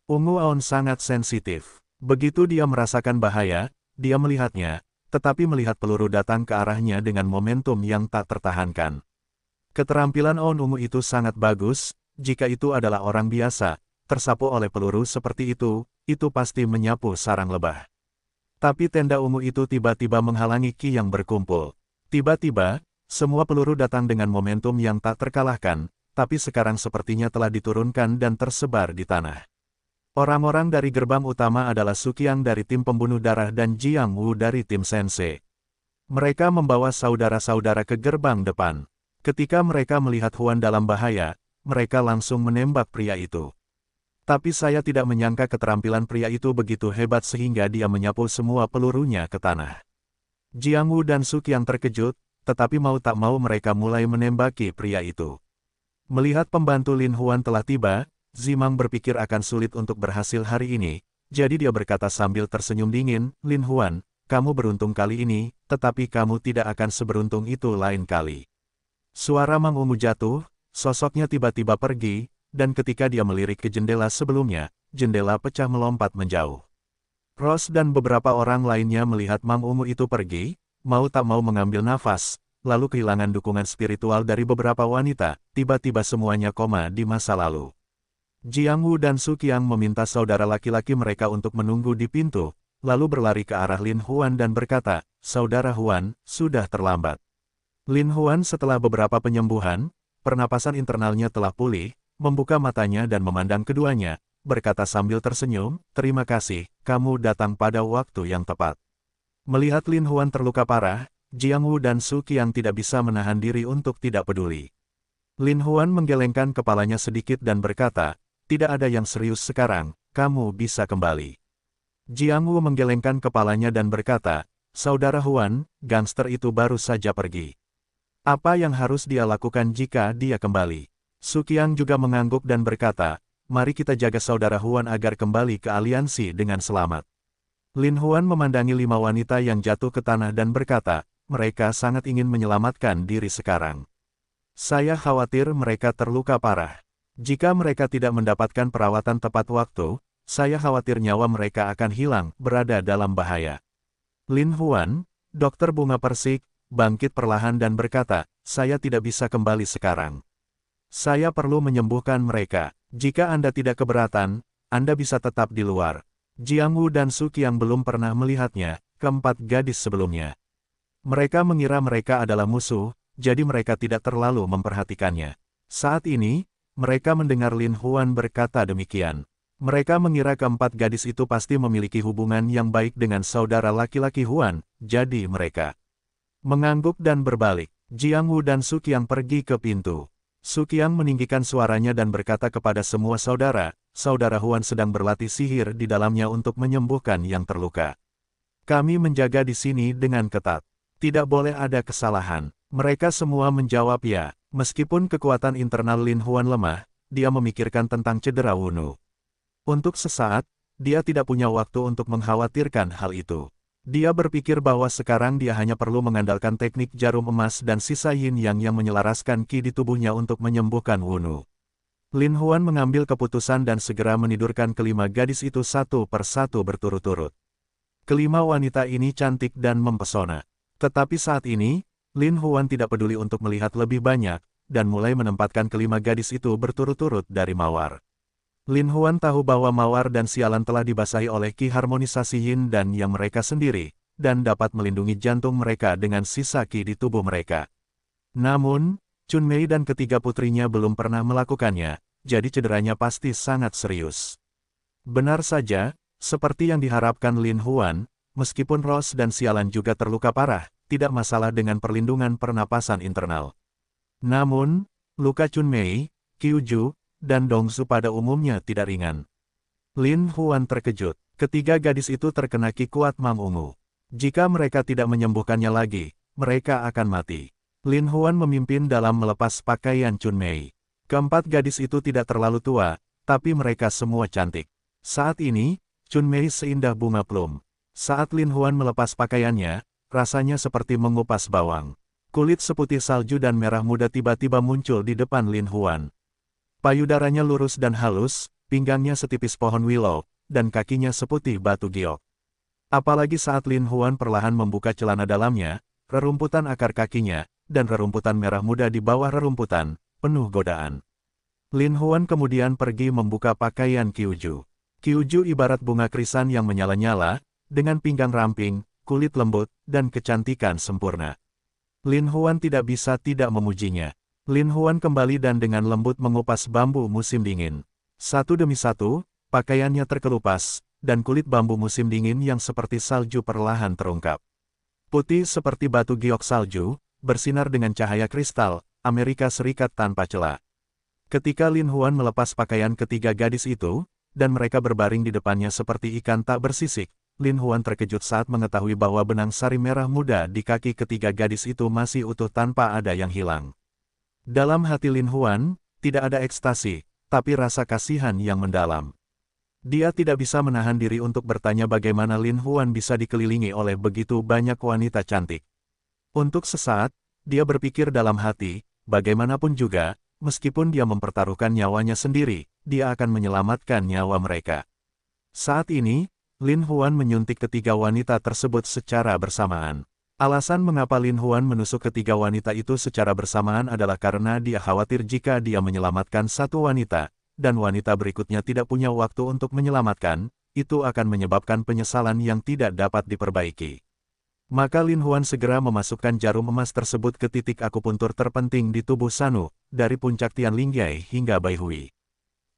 Ungu Aon sangat sensitif. Begitu dia merasakan bahaya, dia melihatnya, tetapi melihat peluru datang ke arahnya dengan momentum yang tak tertahankan. Keterampilan Aon Ungu itu sangat bagus, jika itu adalah orang biasa, tersapu oleh peluru seperti itu pasti menyapu sarang lebah. Tapi tenda ungu itu tiba-tiba menghalangi ki yang berkumpul. Tiba-tiba, semua peluru datang dengan momentum yang tak terkalahkan, tapi sekarang sepertinya telah diturunkan dan tersebar di tanah. Orang-orang dari gerbang utama adalah Suqiang dari tim pembunuh darah dan Jiang Wu dari tim Sensei. Mereka membawa saudara-saudara ke gerbang depan. Ketika mereka melihat Huan dalam bahaya, mereka langsung menembak pria itu. Tapi saya tidak menyangka keterampilan pria itu begitu hebat sehingga dia menyapu semua pelurunya ke tanah. Jiang Wu dan Suqiang terkejut, tetapi mau tak mau mereka mulai menembaki pria itu. Melihat pembantu Lin Huan telah tiba, Zimang berpikir akan sulit untuk berhasil hari ini, jadi dia berkata sambil tersenyum dingin, Lin Huan, kamu beruntung kali ini, tetapi kamu tidak akan seberuntung itu lain kali. Suara Mang Ungu jatuh, sosoknya tiba-tiba pergi, dan ketika dia melirik ke jendela sebelumnya, jendela pecah melompat menjauh. Rose dan beberapa orang lainnya melihat Mang Ungu itu pergi, mau tak mau mengambil nafas, lalu kehilangan dukungan spiritual dari beberapa wanita, tiba-tiba semuanya koma di masa lalu. Jiang Wu dan Suqiang meminta saudara laki-laki mereka untuk menunggu di pintu, lalu berlari ke arah Lin Huan dan berkata, Saudara Huan, sudah terlambat. Lin Huan setelah beberapa penyembuhan, pernapasan internalnya telah pulih, membuka matanya dan memandang keduanya, berkata sambil tersenyum, "Terima kasih, kamu datang pada waktu yang tepat." Melihat Lin Huan terluka parah, Jiang Wu dan Su Qiang tidak bisa menahan diri untuk tidak peduli. Lin Huan menggelengkan kepalanya sedikit dan berkata, "Tidak ada yang serius sekarang, kamu bisa kembali." Jiang Wu menggelengkan kepalanya dan berkata, "Saudara Huan, gangster itu baru saja pergi. Apa yang harus dia lakukan jika dia kembali?" Su Qiang juga mengangguk dan berkata, "Mari kita jaga saudara Huan agar kembali ke aliansi dengan selamat." Lin Huan memandangi 5 wanita yang jatuh ke tanah dan berkata, "Mereka sangat ingin menyelamatkan diri sekarang. Saya khawatir mereka terluka parah. Jika mereka tidak mendapatkan perawatan tepat waktu, saya khawatir nyawa mereka akan hilang, berada dalam bahaya." Lin Huan, dokter bunga persik, bangkit perlahan dan berkata, "Saya tidak bisa kembali sekarang. Saya perlu menyembuhkan mereka. Jika Anda tidak keberatan, Anda bisa tetap di luar." Jiang Wu dan Su Qiang belum pernah melihatnya, keempat gadis sebelumnya. Mereka mengira mereka adalah musuh, jadi mereka tidak terlalu memperhatikannya. Saat ini, mereka mendengar Lin Huan berkata demikian. Mereka mengira keempat gadis itu pasti memiliki hubungan yang baik dengan saudara laki-laki Huan, jadi mereka mengangguk dan berbalik. Jiang Wu dan Su Qiang pergi ke pintu. Su Qiang meninggikan suaranya dan berkata kepada semua saudara, "Saudara Huan sedang berlatih sihir di dalamnya untuk menyembuhkan yang terluka. Kami menjaga di sini dengan ketat. Tidak boleh ada kesalahan." Mereka semua menjawab ya. Meskipun kekuatan internal Lin Huan lemah, dia memikirkan tentang cedera Wunu. Untuk sesaat, dia tidak punya waktu untuk mengkhawatirkan hal itu. Dia berpikir bahwa sekarang dia hanya perlu mengandalkan teknik jarum emas dan sisa yin yang menyelaraskan ki di tubuhnya untuk menyembuhkan Wunu. Lin Huan mengambil keputusan dan segera menidurkan kelima gadis itu satu persatu berturut-turut. Kelima wanita ini cantik dan mempesona. Tetapi saat ini, Lin Huan tidak peduli untuk melihat lebih banyak, dan mulai menempatkan kelima gadis itu berturut-turut dari mawar. Lin Huan tahu bahwa mawar dan sialan telah dibasahi oleh ki harmonisasi yin dan yang mereka sendiri, dan dapat melindungi jantung mereka dengan sisa ki di tubuh mereka. Namun, Chun Mei dan ketiga putrinya belum pernah melakukannya, jadi cederanya pasti sangat serius. Benar saja, seperti yang diharapkan Lin Huan, meskipun Rose dan sialan juga terluka parah, tidak masalah dengan perlindungan pernapasan internal. Namun, luka Chun Mei, Qiu Ju, dan Dongsu pada umumnya tidak ringan. Lin Huan terkejut. Ketiga gadis itu terkena ki kuat Mang Ungu. Jika mereka tidak menyembuhkannya lagi, mereka akan mati. Lin Huan memimpin dalam melepas pakaian Chun Mei. Keempat gadis itu tidak terlalu tua, tapi mereka semua cantik. Saat ini, Chun Mei seindah bunga plum. Saat Lin Huan melepas pakaiannya, rasanya seperti mengupas bawang. Kulit seputih salju dan merah muda tiba-tiba muncul di depan Lin Huan. Payudaranya lurus dan halus, pinggangnya setipis pohon willow, dan kakinya seputih batu giok. Apalagi saat Lin Huan perlahan membuka celana dalamnya, rerumputan akar kakinya, dan rerumputan merah muda di bawah rerumputan, penuh godaan. Lin Huan kemudian pergi membuka pakaian Qiu Ju. Qiu Ju ibarat bunga krisan yang menyala-nyala, dengan pinggang ramping, kulit lembut, dan kecantikan sempurna. Lin Huan tidak bisa tidak memujinya. Lin Huan kembali dan dengan lembut mengupas bambu musim dingin. Satu demi satu, pakaiannya terkelupas, dan kulit bambu musim dingin yang seperti salju perlahan terungkap. Putih seperti batu giok salju, bersinar dengan cahaya kristal, Amerika Serikat tanpa celah. Ketika Lin Huan melepas pakaian ketiga gadis itu, dan mereka berbaring di depannya seperti ikan tak bersisik, Lin Huan terkejut saat mengetahui bahwa benang sari merah muda di kaki ketiga gadis itu masih utuh tanpa ada yang hilang. Dalam hati Lin Huan, tidak ada ekstasi, tapi rasa kasihan yang mendalam. Dia tidak bisa menahan diri untuk bertanya bagaimana Lin Huan bisa dikelilingi oleh begitu banyak wanita cantik. Untuk sesaat, dia berpikir dalam hati, bagaimanapun juga, meskipun dia mempertaruhkan nyawanya sendiri, dia akan menyelamatkan nyawa mereka. Saat ini, Lin Huan menyuntik ketiga wanita tersebut secara bersamaan. Alasan mengapa Lin Huan menusuk ketiga wanita itu secara bersamaan adalah karena dia khawatir jika dia menyelamatkan satu wanita, dan wanita berikutnya tidak punya waktu untuk menyelamatkan, itu akan menyebabkan penyesalan yang tidak dapat diperbaiki. Maka Lin Huan segera memasukkan jarum emas tersebut ke titik akupuntur terpenting di tubuh Sanu, dari puncak Tian Lingyai hingga Bai Hui.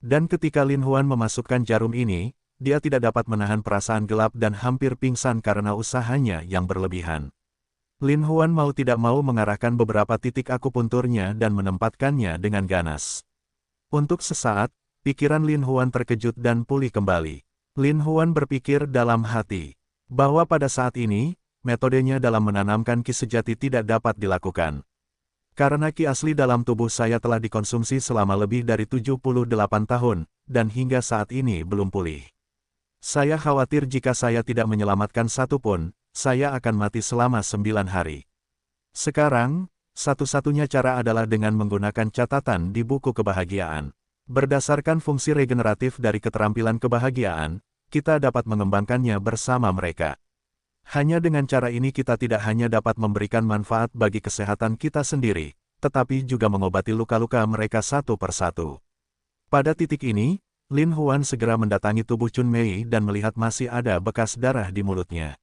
Dan ketika Lin Huan memasukkan jarum ini, dia tidak dapat menahan perasaan gelap dan hampir pingsan karena usahanya yang berlebihan. Lin Huan mau tidak mau mengarahkan beberapa titik akupunturnya dan menempatkannya dengan ganas. Untuk sesaat, pikiran Lin Huan terkejut dan pulih kembali. Lin Huan berpikir dalam hati, bahwa pada saat ini, metodenya dalam menanamkan ki sejati tidak dapat dilakukan. Karena ki asli dalam tubuh saya telah dikonsumsi selama lebih dari 78 tahun, dan hingga saat ini belum pulih. Saya khawatir jika saya tidak menyelamatkan satu pun, saya akan mati selama 9 hari. Sekarang, satu-satunya cara adalah dengan menggunakan catatan di buku kebahagiaan. Berdasarkan fungsi regeneratif dari keterampilan kebahagiaan, kita dapat mengembangkannya bersama mereka. Hanya dengan cara ini kita tidak hanya dapat memberikan manfaat bagi kesehatan kita sendiri, tetapi juga mengobati luka-luka mereka satu persatu. Pada titik ini, Lin Huan segera mendatangi tubuh Chun Mei dan melihat masih ada bekas darah di mulutnya.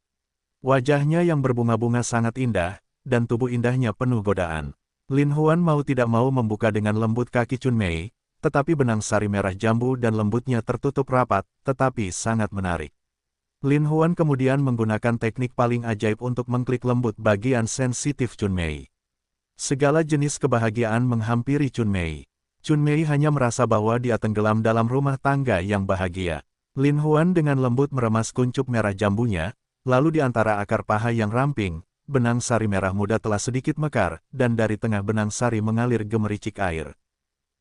Wajahnya yang berbunga-bunga sangat indah, dan tubuh indahnya penuh godaan. Lin Huan mau tidak mau membuka dengan lembut kaki Chun Mei, tetapi benang sari merah jambu dan lembutnya tertutup rapat, tetapi sangat menarik. Lin Huan kemudian menggunakan teknik paling ajaib untuk mengklik lembut bagian sensitif Chun Mei. Segala jenis kebahagiaan menghampiri Chun Mei. Chun Mei hanya merasa bahwa dia tenggelam dalam rumah tangga yang bahagia. Lin Huan dengan lembut meremas kuncup merah jambunya, lalu di antara akar paha yang ramping, benang sari merah muda telah sedikit mekar, dan dari tengah benang sari mengalir gemericik air.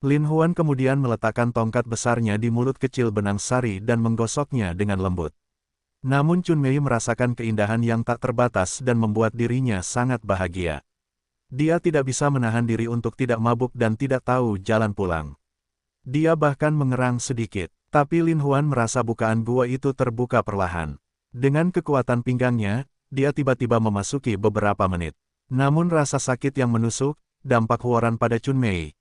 Lin Huan kemudian meletakkan tongkat besarnya di mulut kecil benang sari dan menggosoknya dengan lembut. Namun Chun Mei merasakan keindahan yang tak terbatas dan membuat dirinya sangat bahagia. Dia tidak bisa menahan diri untuk tidak mabuk dan tidak tahu jalan pulang. Dia bahkan mengerang sedikit, tapi Lin Huan merasa bukaan gua itu terbuka perlahan. Dengan kekuatan pinggangnya, dia tiba-tiba memasuki beberapa menit. Namun rasa sakit yang menusuk, dampak huoran pada Chun Mei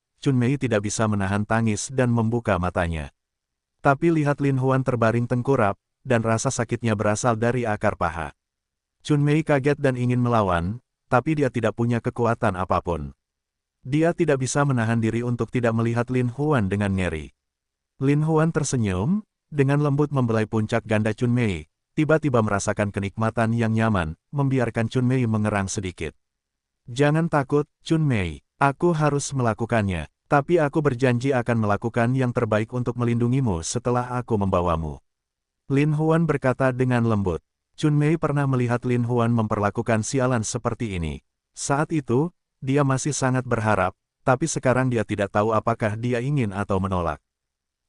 tidak bisa menahan tangis dan membuka matanya. Tapi lihat Lin Huan terbaring tengkurap, dan rasa sakitnya berasal dari akar paha. Chun Mei kaget dan ingin melawan, tapi dia tidak punya kekuatan apapun. Dia tidak bisa menahan diri untuk tidak melihat Lin Huan dengan ngeri. Lin Huan tersenyum, dengan lembut membelai puncak ganda Chun Mei, tiba-tiba merasakan kenikmatan yang nyaman, membiarkan Chun Mei mengerang sedikit. Jangan takut, Chun Mei, aku harus melakukannya, tapi aku berjanji akan melakukan yang terbaik untuk melindungimu setelah aku membawamu. Lin Huan berkata dengan lembut. Chun Mei pernah melihat Lin Huan memperlakukan sialan seperti ini. Saat itu, dia masih sangat berharap, tapi sekarang dia tidak tahu apakah dia ingin atau menolak.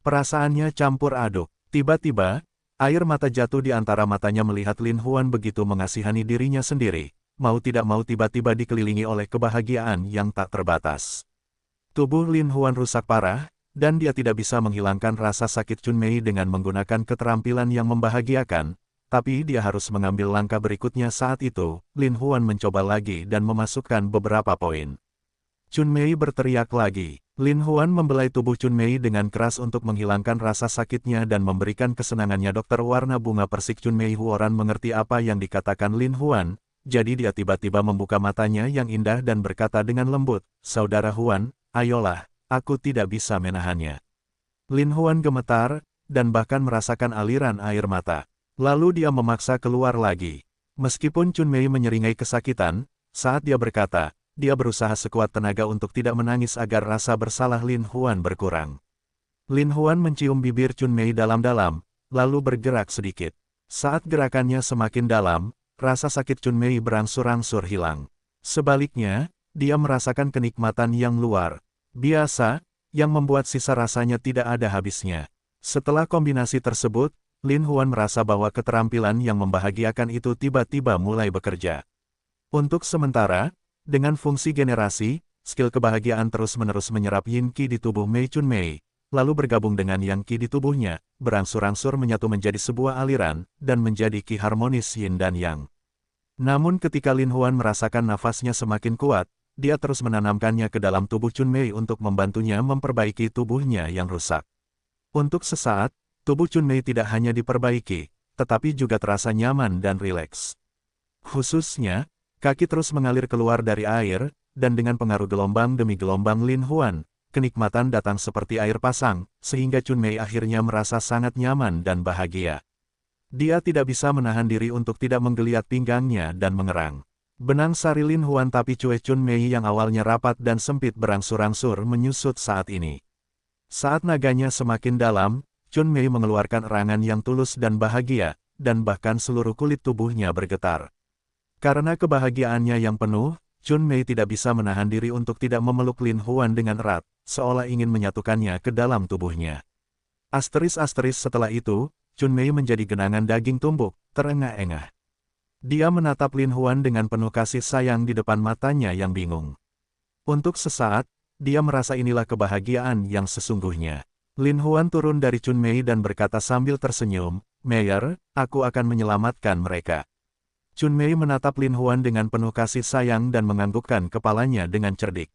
Perasaannya campur aduk. Tiba-tiba, air mata jatuh di antara matanya melihat Lin Huan begitu mengasihani dirinya sendiri, mau tidak mau tiba-tiba dikelilingi oleh kebahagiaan yang tak terbatas. Tubuh Lin Huan rusak parah, dan dia tidak bisa menghilangkan rasa sakit Chun Mei dengan menggunakan keterampilan yang membahagiakan, tapi dia harus mengambil langkah berikutnya saat itu. Lin Huan mencoba lagi dan memasukkan beberapa poin. Chun Mei berteriak lagi. Lin Huan membelai tubuh Chun Mei dengan keras untuk menghilangkan rasa sakitnya dan memberikan kesenangannya. Dokter warna bunga persik Chun Mei Huoran mengerti apa yang dikatakan Lin Huan, jadi dia tiba-tiba membuka matanya yang indah dan berkata dengan lembut, "Saudara Huan, ayolah. Aku tidak bisa menahannya." Lin Huan gemetar, dan bahkan merasakan aliran air mata. Lalu dia memaksa keluar lagi. Meskipun Chun Mei menyeringai kesakitan, saat dia berkata, dia berusaha sekuat tenaga untuk tidak menangis agar rasa bersalah Lin Huan berkurang. Lin Huan mencium bibir Chun Mei dalam-dalam, lalu bergerak sedikit. Saat gerakannya semakin dalam, rasa sakit Chun Mei berangsur-angsur hilang. Sebaliknya, dia merasakan kenikmatan yang luar biasa, yang membuat sisa rasanya tidak ada habisnya. Setelah kombinasi tersebut, Lin Huan merasa bahwa keterampilan yang membahagiakan itu tiba-tiba mulai bekerja. Untuk sementara, dengan fungsi generasi, skill kebahagiaan terus-menerus menyerap Yin Qi di tubuh Mei Chun Mei, lalu bergabung dengan Yang Qi di tubuhnya, berangsur-angsur menyatu menjadi sebuah aliran, dan menjadi Qi harmonis Yin dan Yang. Namun ketika Lin Huan merasakan nafasnya semakin kuat, dia terus menanamkannya ke dalam tubuh Chun Mei untuk membantunya memperbaiki tubuhnya yang rusak. Untuk sesaat, tubuh Chun Mei tidak hanya diperbaiki, tetapi juga terasa nyaman dan rileks. Khususnya, kaki terus mengalir keluar dari air, dan dengan pengaruh gelombang demi gelombang Lin Huan, kenikmatan datang seperti air pasang, sehingga Chunmei akhirnya merasa sangat nyaman dan bahagia. Dia tidak bisa menahan diri untuk tidak menggeliat pinggangnya dan mengerang. Benang sari Lin Huan tapi Cue Chunmei yang awalnya rapat dan sempit berangsur-angsur menyusut saat ini. Saat naganya semakin dalam, Chunmei mengeluarkan erangan yang tulus dan bahagia, dan bahkan seluruh kulit tubuhnya bergetar. Karena kebahagiaannya yang penuh, Chunmei tidak bisa menahan diri untuk tidak memeluk Lin Huan dengan erat, seolah ingin menyatukannya ke dalam tubuhnya. Asteris-asteris setelah itu, Chunmei menjadi genangan daging tumbuk, terengah-engah. Dia menatap Lin Huan dengan penuh kasih sayang di depan matanya yang bingung. Untuk sesaat, dia merasa inilah kebahagiaan yang sesungguhnya. Lin Huan turun dari Chunmei dan berkata sambil tersenyum, "Mayor, aku akan menyelamatkan mereka." Chunmei menatap Lin Huan dengan penuh kasih sayang dan menganggukkan kepalanya dengan cerdik.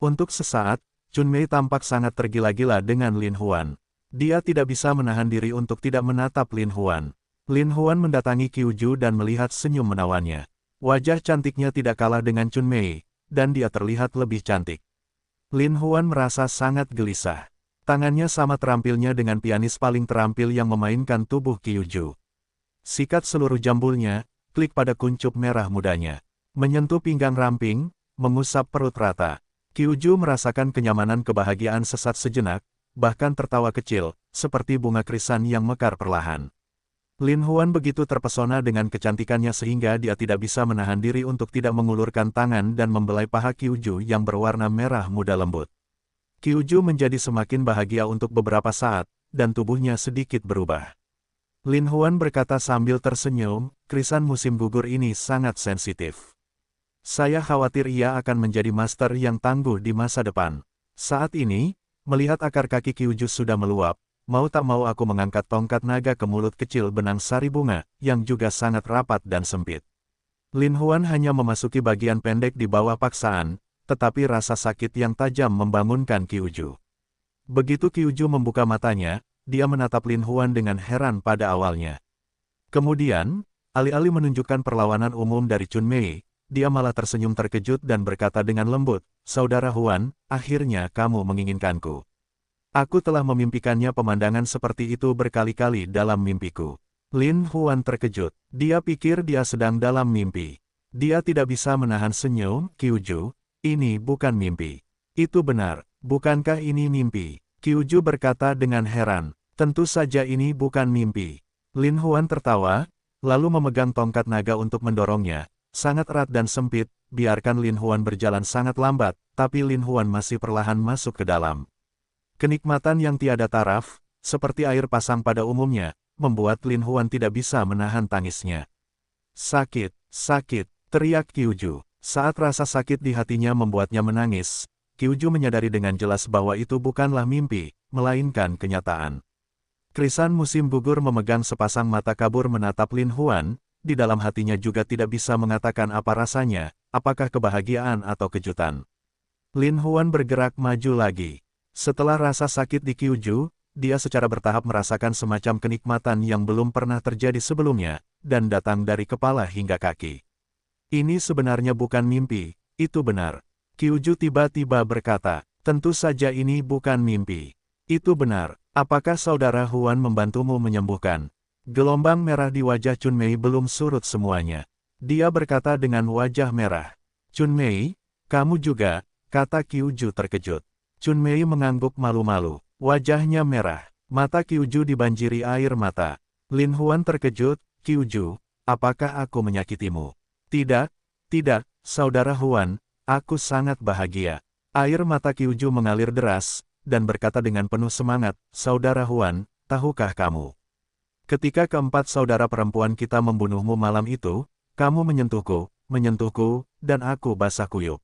Untuk sesaat, Chunmei tampak sangat tergila-gila dengan Lin Huan. Dia tidak bisa menahan diri untuk tidak menatap Lin Huan. Lin Huan mendatangi Qiuju dan melihat senyum menawannya. Wajah cantiknya tidak kalah dengan Chunmei, dan dia terlihat lebih cantik. Lin Huan merasa sangat gelisah. Tangannya sama terampilnya dengan pianis paling terampil yang memainkan tubuh Qiuju. Sikat seluruh jambulnya, klik pada kuncup merah mudanya. Menyentuh pinggang ramping, mengusap perut rata. Qiuju merasakan kenyamanan kebahagiaan sesat sejenak, bahkan tertawa kecil, seperti bunga krisan yang mekar perlahan. Lin Huan begitu terpesona dengan kecantikannya sehingga dia tidak bisa menahan diri untuk tidak mengulurkan tangan dan membelai paha Qiuju yang berwarna merah muda lembut. Qiuju menjadi semakin bahagia untuk beberapa saat, dan tubuhnya sedikit berubah. Lin Huan berkata sambil tersenyum, krisan musim gugur ini sangat sensitif. Saya khawatir ia akan menjadi master yang tangguh di masa depan. Saat ini, melihat akar kaki Qiuju sudah meluap, mau tak mau aku mengangkat tongkat naga ke mulut kecil benang sari bunga, yang juga sangat rapat dan sempit. Lin Huan hanya memasuki bagian pendek di bawah paksaan, tetapi rasa sakit yang tajam membangunkan Qiuju. Begitu Qiuju membuka matanya, dia menatap Lin Huan dengan heran pada awalnya. Kemudian, alih-alih menunjukkan perlawanan umum dari Chunmei, dia malah tersenyum terkejut dan berkata dengan lembut, "Saudara Huan, akhirnya kamu menginginkanku. Aku telah memimpikannya pemandangan seperti itu berkali-kali dalam mimpiku." Lin Huan terkejut. Dia pikir dia sedang dalam mimpi. Dia tidak bisa menahan senyum. "Qiuju, ini bukan mimpi. Itu benar, bukankah ini mimpi?" Qiuju berkata dengan heran, "Tentu saja ini bukan mimpi." Lin Huan tertawa, lalu memegang tongkat naga untuk mendorongnya. Sangat erat dan sempit, biarkan Lin Huan berjalan sangat lambat, tapi Lin Huan masih perlahan masuk ke dalam. Kenikmatan yang tiada taraf, seperti air pasang pada umumnya, membuat Lin Huan tidak bisa menahan tangisnya. "Sakit, sakit," teriak Qiuju. Saat rasa sakit di hatinya membuatnya menangis, Qiuju menyadari dengan jelas bahwa itu bukanlah mimpi, melainkan kenyataan. Krisan musim gugur memegang sepasang mata kabur menatap Lin Huan. Di dalam hatinya juga tidak bisa mengatakan apa rasanya, apakah kebahagiaan atau kejutan. Lin Huan bergerak maju lagi. Setelah rasa sakit di Qiuju, dia secara bertahap merasakan semacam kenikmatan yang belum pernah terjadi sebelumnya, dan datang dari kepala hingga kaki. "Ini sebenarnya bukan mimpi, itu benar." Qiuju tiba-tiba berkata, "Tentu saja ini bukan mimpi. Itu benar. Apakah saudara Huan membantumu menyembuhkan?" Gelombang merah di wajah Chunmei belum surut semuanya. Dia berkata dengan wajah merah. "Chunmei, kamu juga," kata Qiuju terkejut. Chunmei mengangguk malu-malu. Wajahnya merah. Mata Qiuju dibanjiri air mata. Lin Huan terkejut, "Qiuju, apakah aku menyakitimu?" "Tidak, tidak, saudara Huan, aku sangat bahagia." Air mata Qiuju mengalir deras, dan berkata dengan penuh semangat, "Saudara Huan, tahukah kamu? Ketika keempat saudara perempuan kita membunuhmu malam itu, kamu menyentuhku, dan aku basah kuyup.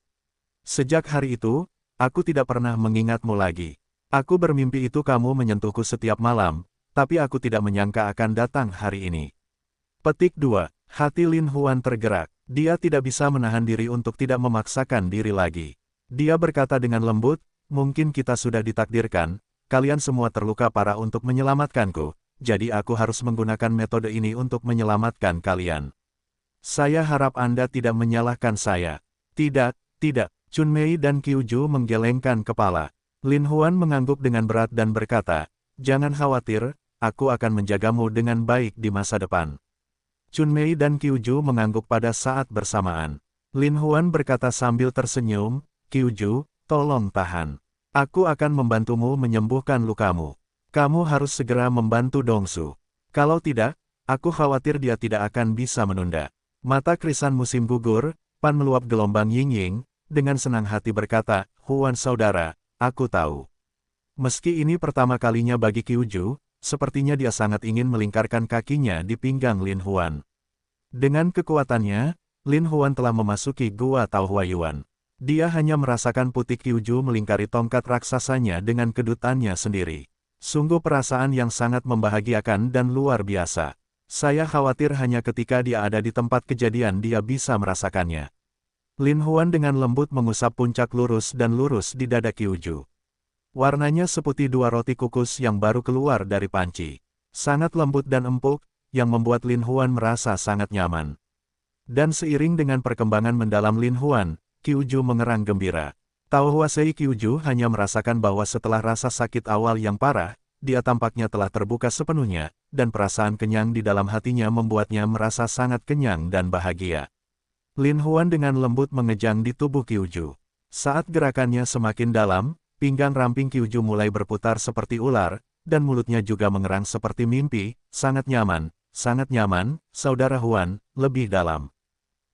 Sejak hari itu, aku tidak pernah mengingatmu lagi. Aku bermimpi itu kamu menyentuhku setiap malam, tapi aku tidak menyangka akan datang hari ini." Petik 2. Hati Lin Huan tergerak. Dia tidak bisa menahan diri untuk tidak memaksakan diri lagi. Dia berkata dengan lembut, "Mungkin kita sudah ditakdirkan, kalian semua terluka parah untuk menyelamatkanku. Jadi aku harus menggunakan metode ini untuk menyelamatkan kalian." Saya harap Anda tidak menyalahkan saya. Tidak, tidak. Chun Mei dan Qiu Ju menggelengkan kepala. Lin Huan mengangguk dengan berat dan berkata, "Jangan khawatir, aku akan menjagamu dengan baik di masa depan." Chun Mei dan Qiu Ju mengangguk pada saat bersamaan. Lin Huan berkata sambil tersenyum, "Qiu Ju, tolong tahan. Aku akan membantumu menyembuhkan lukamu. Kamu harus segera membantu Dongsu. Kalau tidak, aku khawatir dia tidak akan bisa menunda." Mata Krisan musim gugur, Pan meluap gelombang ying-ying, dengan senang hati berkata, "Huan saudara, aku tahu." Meski ini pertama kalinya bagi Qiu Ju, sepertinya dia sangat ingin melingkarkan kakinya di pinggang Lin Huan. Dengan kekuatannya, Lin Huan telah memasuki Gua Tao Huayuan. Dia hanya merasakan putih Qiu Ju melingkari tongkat raksasanya dengan kedutannya sendiri. Sungguh perasaan yang sangat membahagiakan dan luar biasa. Saya khawatir hanya ketika dia ada di tempat kejadian dia bisa merasakannya. Lin Huan dengan lembut mengusap puncak lurus dan lurus di dada Qiu Ju. Warnanya seputih dua roti kukus yang baru keluar dari panci. Sangat lembut dan empuk, yang membuat Lin Huan merasa sangat nyaman. Dan seiring dengan perkembangan mendalam Lin Huan, Qiu Ju mengerang gembira. Tao Huasei Qiu Ju hanya merasakan bahwa setelah rasa sakit awal yang parah, dia tampaknya telah terbuka sepenuhnya, dan perasaan kenyang di dalam hatinya membuatnya merasa sangat kenyang dan bahagia. Lin Huan dengan lembut mengejang di tubuh Qiu Ju. Saat gerakannya semakin dalam, pinggang ramping Qiu Ju mulai berputar seperti ular, dan mulutnya juga mengerang seperti mimpi, sangat nyaman, saudara Huan, lebih dalam.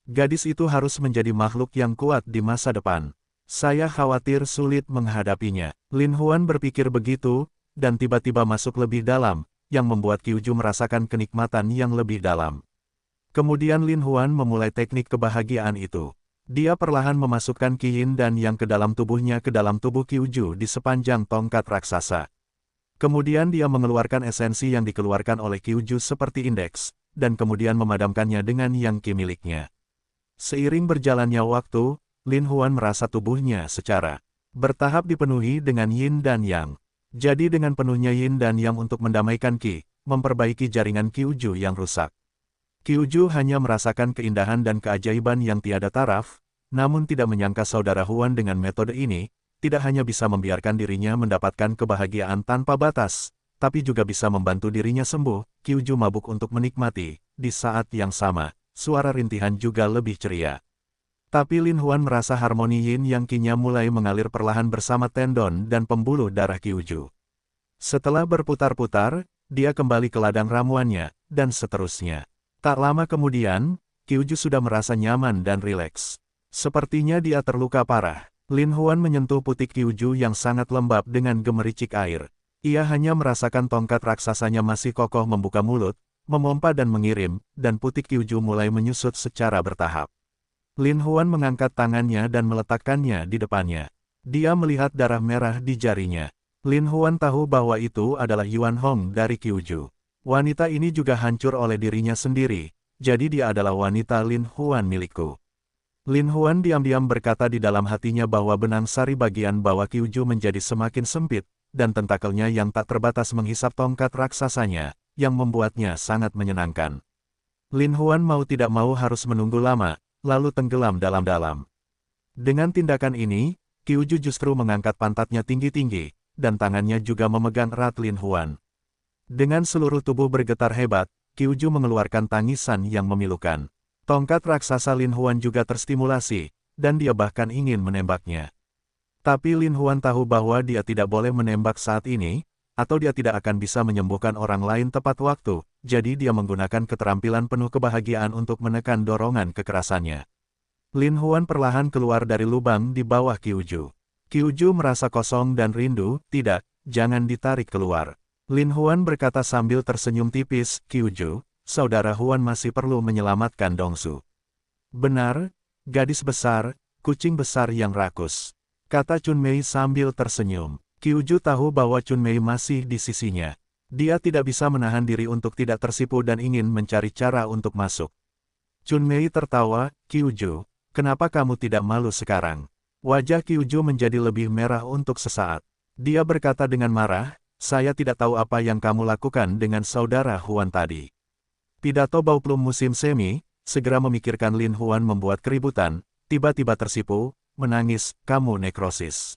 Gadis itu harus menjadi makhluk yang kuat di masa depan. Saya khawatir sulit menghadapinya. Lin Huan berpikir begitu, dan tiba-tiba masuk lebih dalam, yang membuat Qiu Ju merasakan kenikmatan yang lebih dalam. Kemudian Lin Huan memulai teknik kebahagiaan itu. Dia perlahan memasukkan Qi Yin dan Yang ke dalam tubuhnya ke dalam tubuh Qiu Ju di sepanjang tongkat raksasa. Kemudian dia mengeluarkan esensi yang dikeluarkan oleh Qiu Ju seperti indeks, dan kemudian memadamkannya dengan Yang Qi miliknya. Seiring berjalannya waktu, Lin Huan merasa tubuhnya secara bertahap dipenuhi dengan Yin dan Yang. Jadi dengan penuhnya Yin dan Yang untuk mendamaikan Qi, memperbaiki jaringan Qiu Ju yang rusak. Qiu Ju hanya merasakan keindahan dan keajaiban yang tiada taraf, namun tidak menyangka saudara Huan dengan metode ini, tidak hanya bisa membiarkan dirinya mendapatkan kebahagiaan tanpa batas, tapi juga bisa membantu dirinya sembuh. Qiu Ju mabuk untuk menikmati. Di saat yang sama, suara rintihan juga lebih ceria. Tapi Lin Huan merasa harmoni Yin yang Qi-nya mulai mengalir perlahan bersama tendon dan pembuluh darah Qiu Ju. Setelah berputar-putar, dia kembali ke ladang ramuannya, dan seterusnya. Tak lama kemudian, Qiu Ju sudah merasa nyaman dan rileks. Sepertinya dia terluka parah. Lin Huan menyentuh putih Qiu Ju yang sangat lembab dengan gemericik air. Ia hanya merasakan tongkat raksasanya masih kokoh membuka mulut, memompa dan mengirim, dan putih Qiu Ju mulai menyusut secara bertahap. Lin Huan mengangkat tangannya dan meletakkannya di depannya. Dia melihat darah merah di jarinya. Lin Huan tahu bahwa itu adalah Yuan Hong dari Qiu Ju. Wanita ini juga hancur oleh dirinya sendiri, jadi dia adalah wanita Lin Huan milikku. Lin Huan diam-diam berkata di dalam hatinya bahwa benang sari bagian bawah Qiu Ju menjadi semakin sempit, dan tentakelnya yang tak terbatas menghisap tongkat raksasanya, yang membuatnya sangat menyenangkan. Lin Huan mau tidak mau harus menunggu lama, lalu tenggelam dalam-dalam. Dengan tindakan ini, Qiu Ju justru mengangkat pantatnya tinggi-tinggi, dan tangannya juga memegang erat Lin Huan. Dengan seluruh tubuh bergetar hebat, Qiu Ju mengeluarkan tangisan yang memilukan. Tongkat raksasa Lin Huan juga terstimulasi, dan dia bahkan ingin menembaknya. Tapi Lin Huan tahu bahwa dia tidak boleh menembak saat ini, atau dia tidak akan bisa menyembuhkan orang lain tepat waktu, jadi dia menggunakan keterampilan penuh kebahagiaan untuk menekan dorongan kekerasannya. Lin Huan perlahan keluar dari lubang di bawah Qiu Ju. Qiu Ju merasa kosong dan rindu. "Tidak, jangan ditarik keluar." Lin Huan berkata sambil tersenyum tipis, "Qiu Ju, saudara Huan masih perlu menyelamatkan Dongsu." "Benar, gadis besar, kucing besar yang rakus," kata Chun Mei sambil tersenyum. Qiu Ju tahu bahwa Chun Mei masih di sisinya. Dia tidak bisa menahan diri untuk tidak tersipu dan ingin mencari cara untuk masuk. Chun Mei tertawa, "Qiu Ju, kenapa kamu tidak malu sekarang?" Wajah Qiu Ju menjadi lebih merah untuk sesaat. Dia berkata dengan marah, "Saya tidak tahu apa yang kamu lakukan dengan saudara Huan tadi." Pidato Bauplum musim semi, segera memikirkan Lin Huan membuat keributan, tiba-tiba tersipu, menangis, kamu nekrosis.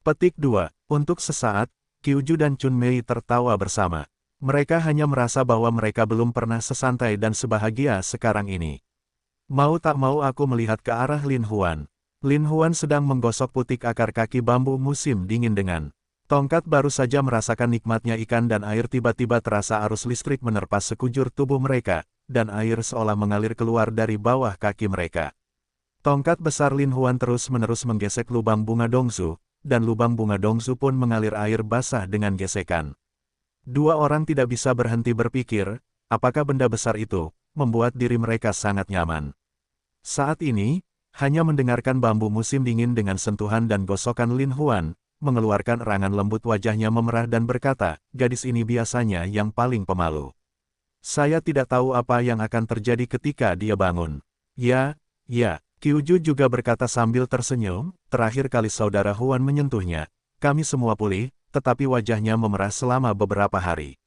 Petik 2. Untuk sesaat, Qiuju dan Chun Mei tertawa bersama. Mereka hanya merasa bahwa mereka belum pernah sesantai dan sebahagia sekarang ini. Mau tak mau aku melihat ke arah Lin Huan. Lin Huan sedang menggosok putik akar kaki bambu musim dingin dengan tongkat, baru saja merasakan nikmatnya ikan dan air, tiba-tiba terasa arus listrik menerpa sekujur tubuh mereka, dan air seolah mengalir keluar dari bawah kaki mereka. Tongkat besar Lin Huan terus-menerus menggesek lubang bunga dongsu, dan lubang bunga dongsu pun mengalir air basah dengan gesekan. Dua orang tidak bisa berhenti berpikir, apakah benda besar itu membuat diri mereka sangat nyaman. Saat ini, hanya mendengarkan bambu musim dingin dengan sentuhan dan gosokan Lin Huan, mengeluarkan erangan lembut, wajahnya memerah dan berkata, gadis ini biasanya yang paling pemalu. Saya tidak tahu apa yang akan terjadi ketika dia bangun. Ya, Qiuju juga berkata sambil tersenyum, terakhir kali saudara Huan menyentuhnya, kami semua pulih, tetapi wajahnya memerah selama beberapa hari.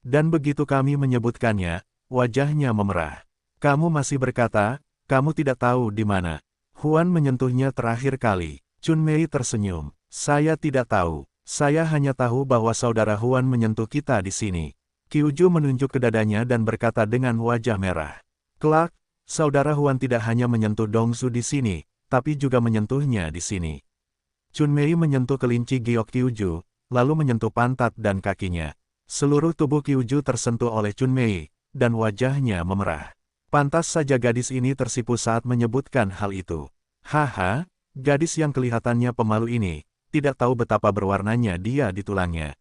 Dan begitu kami menyebutkannya, wajahnya memerah. Kamu masih berkata, kamu tidak tahu di mana Huan menyentuhnya terakhir kali. Chun Mei tersenyum. Saya tidak tahu. Saya hanya tahu bahwa saudara Huan menyentuh kita di sini. Qiuju menunjuk ke dadanya dan berkata dengan wajah merah. Kelak, saudara Huan tidak hanya menyentuh Dongsu di sini, tapi juga menyentuhnya di sini. Chun Mei menyentuh kelinci giok Qiuju, lalu menyentuh pantat dan kakinya. Seluruh tubuh Qiuju tersentuh oleh Chun Mei, dan wajahnya memerah. Pantas saja gadis ini tersipu saat menyebutkan hal itu. Haha, gadis yang kelihatannya pemalu ini, tidak tahu betapa berwarnanya dia di tulangnya.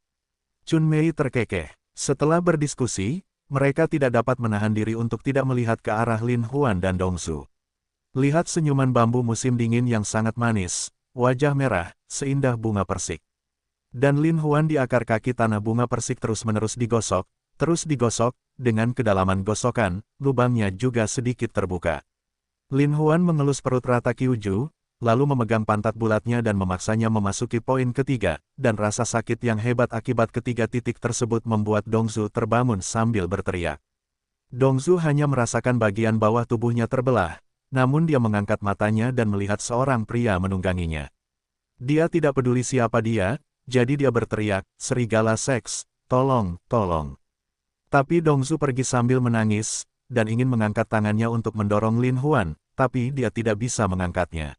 Chun Mei terkekeh. Setelah berdiskusi, mereka tidak dapat menahan diri untuk tidak melihat ke arah Lin Huan dan Dongsu. Lihat senyuman bambu musim dingin yang sangat manis, wajah merah, seindah bunga persik. Dan Lin Huan di akar kaki tanah bunga persik terus-menerus digosok, dengan kedalaman gosokan, lubangnya juga sedikit terbuka. Lin Huan mengelus perut rata Qiuju, lalu memegang pantat bulatnya dan memaksanya memasuki poin ketiga, dan rasa sakit yang hebat akibat ketiga titik tersebut membuat Dongsu terbangun sambil berteriak. Dongsu hanya merasakan bagian bawah tubuhnya terbelah, namun dia mengangkat matanya dan melihat seorang pria menungganginya. Dia tidak peduli siapa dia, jadi dia berteriak, serigala seks, tolong, tolong. Tapi Dongsu pergi sambil menangis, dan ingin mengangkat tangannya untuk mendorong Lin Huan, tapi dia tidak bisa mengangkatnya.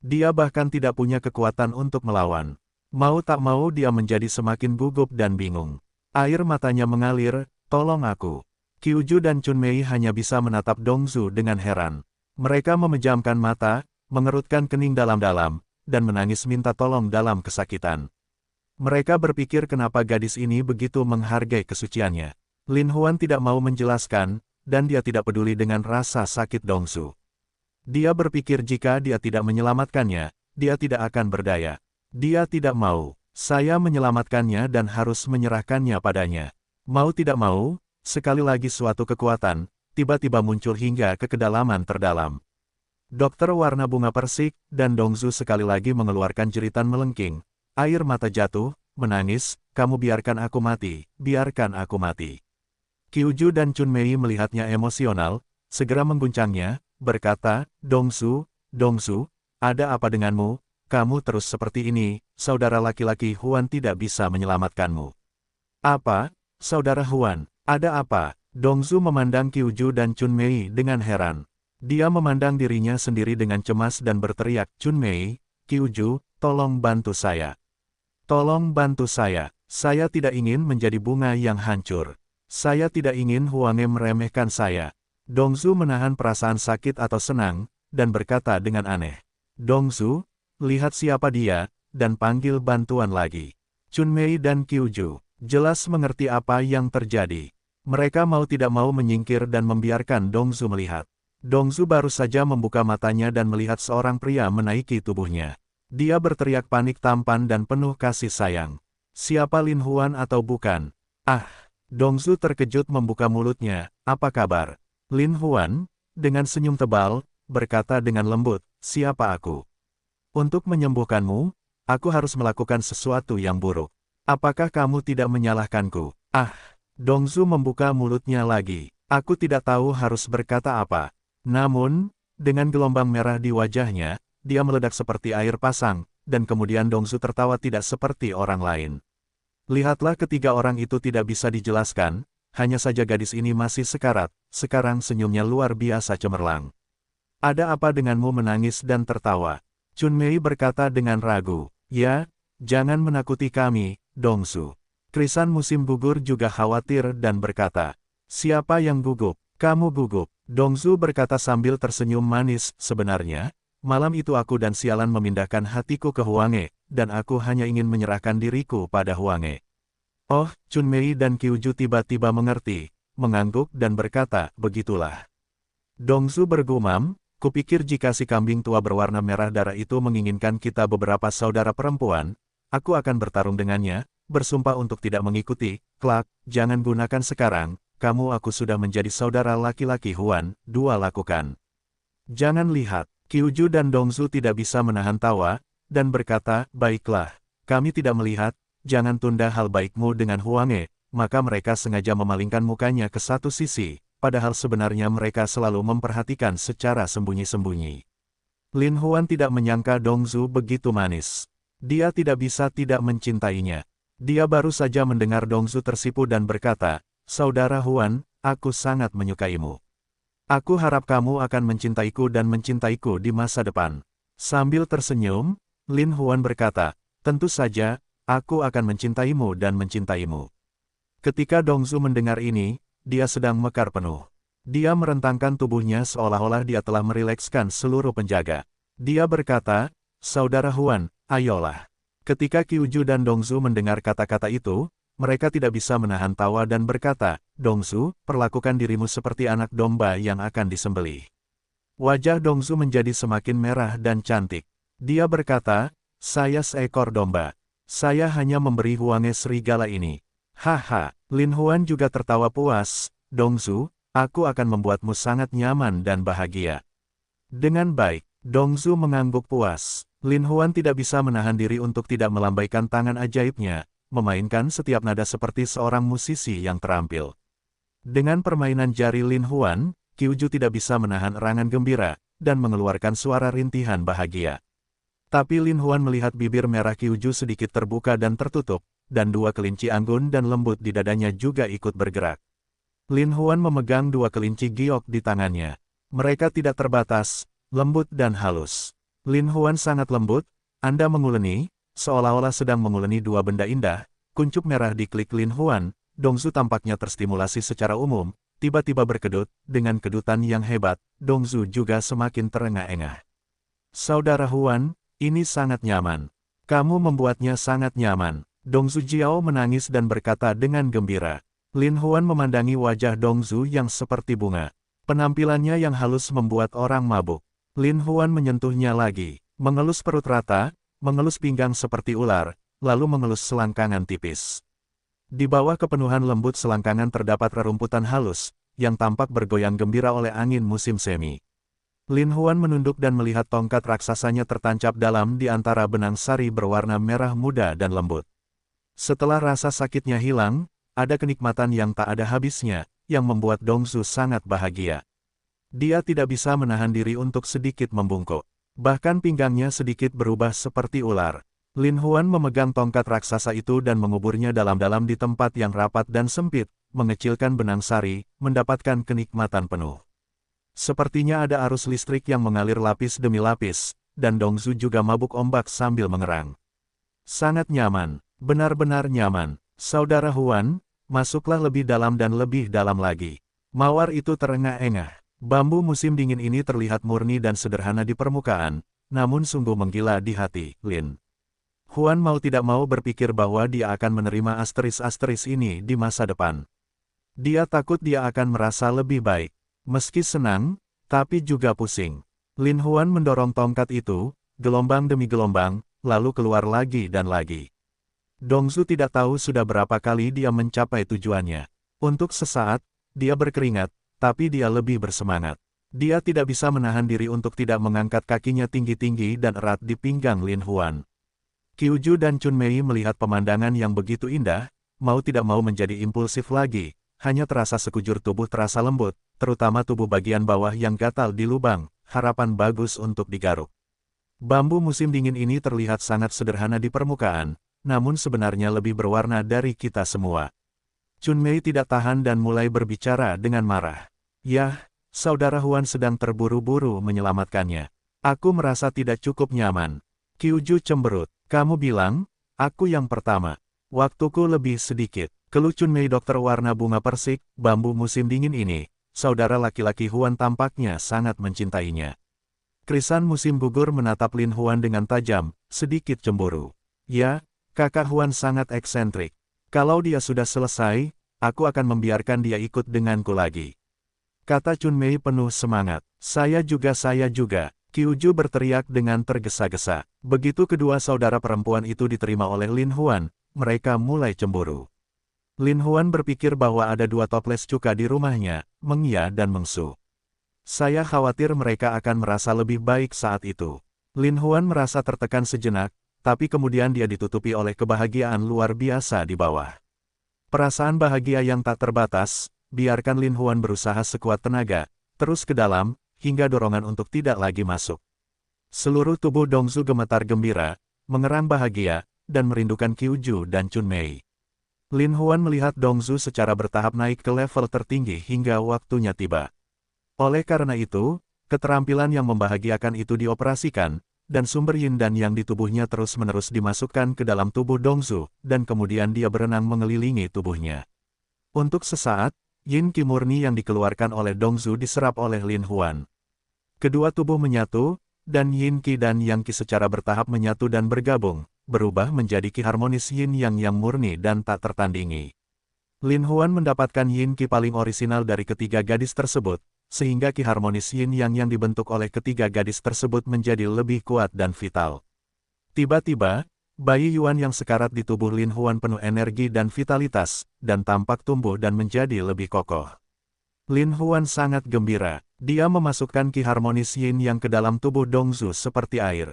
Dia bahkan tidak punya kekuatan untuk melawan. Mau tak mau dia menjadi semakin gugup dan bingung. Air matanya mengalir, tolong aku. Qiuju dan Chun Mei hanya bisa menatap Dongsu dengan heran. Mereka memejamkan mata, mengerutkan kening dalam-dalam, dan menangis minta tolong dalam kesakitan. Mereka berpikir kenapa gadis ini begitu menghargai kesuciannya. Lin Huan tidak mau menjelaskan, dan dia tidak peduli dengan rasa sakit Dongsu. Dia berpikir jika dia tidak menyelamatkannya, dia tidak akan berdaya. Dia tidak mau. Saya menyelamatkannya dan harus menyerahkannya padanya. Mau tidak mau, sekali lagi suatu kekuatan, tiba-tiba muncul hingga ke kedalaman terdalam. Dokter warna bunga persik, dan Dongsu sekali lagi mengeluarkan jeritan melengking. Air mata jatuh, menangis, kamu biarkan aku mati, biarkan aku mati. Qiuju dan Chun Mei melihatnya emosional, segera mengguncangnya, berkata, Dongsu, ada apa denganmu? Kamu terus seperti ini, saudara laki-laki Huan tidak bisa menyelamatkanmu. Apa? Saudara Huan, ada apa? Dongsu memandang Qiuju dan Chun Mei dengan heran. Dia memandang dirinya sendiri dengan cemas dan berteriak, Chun Mei, Qiuju, tolong bantu saya. Tolong bantu saya tidak ingin menjadi bunga yang hancur. Saya tidak ingin Huange meremehkan saya. Dongsu menahan perasaan sakit atau senang, dan berkata dengan aneh. Dongsu, lihat siapa dia, dan panggil bantuan lagi. Chun Mei dan Qiuju jelas mengerti apa yang terjadi. Mereka mau tidak mau menyingkir dan membiarkan Dongsu melihat. Dongsu baru saja membuka matanya dan melihat seorang pria menaiki tubuhnya. Dia berteriak panik tampan dan penuh kasih sayang. Siapa Lin Huan atau bukan? Ah! Dongsu terkejut membuka mulutnya, apa kabar? Lin Huan, dengan senyum tebal, berkata dengan lembut, siapa aku? Untuk menyembuhkanmu, aku harus melakukan sesuatu yang buruk. Apakah kamu tidak menyalahkanku? Ah! Dongsu membuka mulutnya lagi. Aku tidak tahu harus berkata apa. Namun, dengan gelombang merah di wajahnya, dia meledak seperti air pasang, dan kemudian Dongsu tertawa tidak seperti orang lain. Lihatlah, ketiga orang itu tidak bisa dijelaskan, hanya saja gadis ini masih sekarat, sekarang senyumnya luar biasa cemerlang. Ada apa denganmu menangis dan tertawa? Chunmei berkata dengan ragu. Ya, jangan menakuti kami, Dongsu. Krisan musim gugur juga khawatir dan berkata. Siapa yang gugup? Kamu gugup. Dongsu berkata sambil tersenyum manis. Sebenarnya, malam itu aku dan Sialan memindahkan hatiku ke Huange, dan aku hanya ingin menyerahkan diriku pada Huange. Oh, Chunmei dan Kyuju tiba-tiba mengerti, mengangguk dan berkata, begitulah. Dongsu bergumam, kupikir jika si kambing tua berwarna merah darah itu menginginkan kita beberapa saudara perempuan, aku akan bertarung dengannya, bersumpah untuk tidak mengikuti. Klak, jangan gunakan sekarang, kamu aku sudah menjadi saudara laki-laki Huan, dua lakukan. Jangan lihat, Kyuju dan Dongsu tidak bisa menahan tawa, dan berkata, baiklah, kami tidak melihat, jangan tunda hal baikmu dengan Huange, maka mereka sengaja memalingkan mukanya ke satu sisi. Padahal sebenarnya mereka selalu memperhatikan secara sembunyi-sembunyi. Lin Huan tidak menyangka Dongsu begitu manis. Dia tidak bisa tidak mencintainya. Dia baru saja mendengar Dongsu tersipu dan berkata, Saudara Huan, aku sangat menyukaimu. Aku harap kamu akan mencintaiku dan mencintaiku di masa depan. Sambil tersenyum, Lin Huan berkata, tentu saja, aku akan mencintaimu dan mencintaimu. Ketika Dongsu mendengar ini, dia sedang mekar penuh. Dia merentangkan tubuhnya seolah-olah dia telah merilekskan seluruh penjaga. Dia berkata, Saudara Huan, ayolah. Ketika Kyuju dan Dongsu mendengar kata-kata itu, mereka tidak bisa menahan tawa dan berkata, Dongsu, perlakukan dirimu seperti anak domba yang akan disembelih. Wajah Dongsu menjadi semakin merah dan cantik. Dia berkata, saya seekor domba. Saya hanya memberi Huange serigala ini. Haha, Lin Huan juga tertawa puas. Dongsu, aku akan membuatmu sangat nyaman dan bahagia. Dengan baik, Dongsu mengangguk puas. Lin Huan tidak bisa menahan diri untuk tidak melambaikan tangan ajaibnya, memainkan setiap nada seperti seorang musisi yang terampil. Dengan permainan jari Lin Huan, Kyuju tidak bisa menahan erangan gembira, dan mengeluarkan suara rintihan bahagia. Tapi Lin Huan melihat bibir merah Kyuju sedikit terbuka dan tertutup, dan dua kelinci anggun dan lembut di dadanya juga ikut bergerak. Lin Huan memegang dua kelinci giok di tangannya. Mereka tidak terbatas, lembut dan halus. Lin Huan sangat lembut, Anda menguleni, seolah-olah sedang menguleni dua benda indah. Kuncup merah di klik Lin Huan, Dongsu tampaknya terstimulasi secara umum, tiba-tiba berkedut, dengan kedutan yang hebat, Dongsu juga semakin terengah-engah. Saudara Huan, ini sangat nyaman. Kamu membuatnya sangat nyaman. Dongsu Jiao menangis dan berkata dengan gembira. Lin Huan memandangi wajah Dongsu yang seperti bunga. Penampilannya yang halus membuat orang mabuk. Lin Huan menyentuhnya lagi, mengelus perut rata, mengelus pinggang seperti ular, lalu mengelus selangkangan tipis. Di bawah kepenuhan lembut selangkangan terdapat rerumputan halus, yang tampak bergoyang gembira oleh angin musim semi. Lin Huan menunduk dan melihat tongkat raksasanya tertancap dalam di antara benang sari berwarna merah muda dan lembut. Setelah rasa sakitnya hilang, ada kenikmatan yang tak ada habisnya, yang membuat Dongsu sangat bahagia. Dia tidak bisa menahan diri untuk sedikit membungkuk. Bahkan pinggangnya sedikit berubah seperti ular. Lin Huan memegang tongkat raksasa itu dan menguburnya dalam-dalam di tempat yang rapat dan sempit, mengecilkan benang sari, mendapatkan kenikmatan penuh. Sepertinya ada arus listrik yang mengalir lapis demi lapis, dan Dongsu juga mabuk ombak sambil mengerang. Sangat nyaman. Benar-benar nyaman. Saudara Huan, masuklah lebih dalam dan lebih dalam lagi. Mawar itu terengah-engah. Bambu musim dingin ini terlihat murni dan sederhana di permukaan, namun sungguh menggila di hati, Lin. Huan mau tidak mau berpikir bahwa dia akan menerima asteris-asteris ini di masa depan. Dia takut dia akan merasa lebih baik. Meski senang, tapi juga pusing. Lin Huan mendorong tongkat itu, gelombang demi gelombang, lalu keluar lagi dan lagi. Dongsu tidak tahu sudah berapa kali dia mencapai tujuannya. Untuk sesaat, dia berkeringat, tapi dia lebih bersemangat. Dia tidak bisa menahan diri untuk tidak mengangkat kakinya tinggi-tinggi dan erat di pinggang Lin Huan. Kyuju dan Chunmei melihat pemandangan yang begitu indah, mau tidak mau menjadi impulsif lagi, hanya terasa sekujur tubuh terasa lembut, terutama tubuh bagian bawah yang gatal di lubang, harapan bagus untuk digaruk. Bambu musim dingin ini terlihat sangat sederhana di permukaan, namun sebenarnya lebih berwarna dari kita semua. Chunmei tidak tahan dan mulai berbicara dengan marah. Yah, saudara Huan sedang terburu-buru menyelamatkannya. Aku merasa tidak cukup nyaman. Qiuju cemberut. Kamu bilang, aku yang pertama. Waktuku lebih sedikit. Keluh Chunmei dokter warna bunga persik, bambu musim dingin ini. Saudara laki-laki Huan tampaknya sangat mencintainya. Krisan musim gugur menatap Lin Huan dengan tajam, sedikit cemburu. Ya, kakak Huan sangat eksentrik. Kalau dia sudah selesai, aku akan membiarkan dia ikut denganku lagi. Kata Chunmei penuh semangat. Saya juga. Qiuju berteriak dengan tergesa-gesa. Begitu kedua saudara perempuan itu diterima oleh Lin Huan, mereka mulai cemburu. Lin Huan berpikir bahwa ada dua toples cuka di rumahnya, Meng Ya dan Meng Su. Saya khawatir mereka akan merasa lebih baik saat itu. Lin Huan merasa tertekan sejenak, tapi kemudian dia ditutupi oleh kebahagiaan luar biasa di bawah. Perasaan bahagia yang tak terbatas, biarkan Lin Huan berusaha sekuat tenaga, terus ke dalam, hingga dorongan untuk tidak lagi masuk. Seluruh tubuh Dongzu gemetar gembira, mengerang bahagia, dan merindukan Qiuju dan Chunmei. Lin Huan melihat Dongzu secara bertahap naik ke level tertinggi hingga waktunya tiba. Oleh karena itu, keterampilan yang membahagiakan itu dioperasikan, dan sumber yin dan yang di tubuhnya terus-menerus dimasukkan ke dalam tubuh Dongzu, dan kemudian dia berenang mengelilingi tubuhnya. Untuk sesaat, yin qi murni yang dikeluarkan oleh Dongzu diserap oleh Lin Huan. Kedua tubuh menyatu, dan yin qi dan yang qi secara bertahap menyatu dan bergabung, berubah menjadi qi harmonis yin yang murni dan tak tertandingi. Lin Huan mendapatkan yin qi paling orisinal dari ketiga gadis tersebut, sehingga qi harmonis yin yang dibentuk oleh ketiga gadis tersebut menjadi lebih kuat dan vital. Tiba-tiba, bayi Yuan yang sekarat di tubuh Lin Huan penuh energi dan vitalitas, dan tampak tumbuh dan menjadi lebih kokoh. Lin Huan sangat gembira, dia memasukkan qi harmonis yin yang ke dalam tubuh Dongzu seperti air.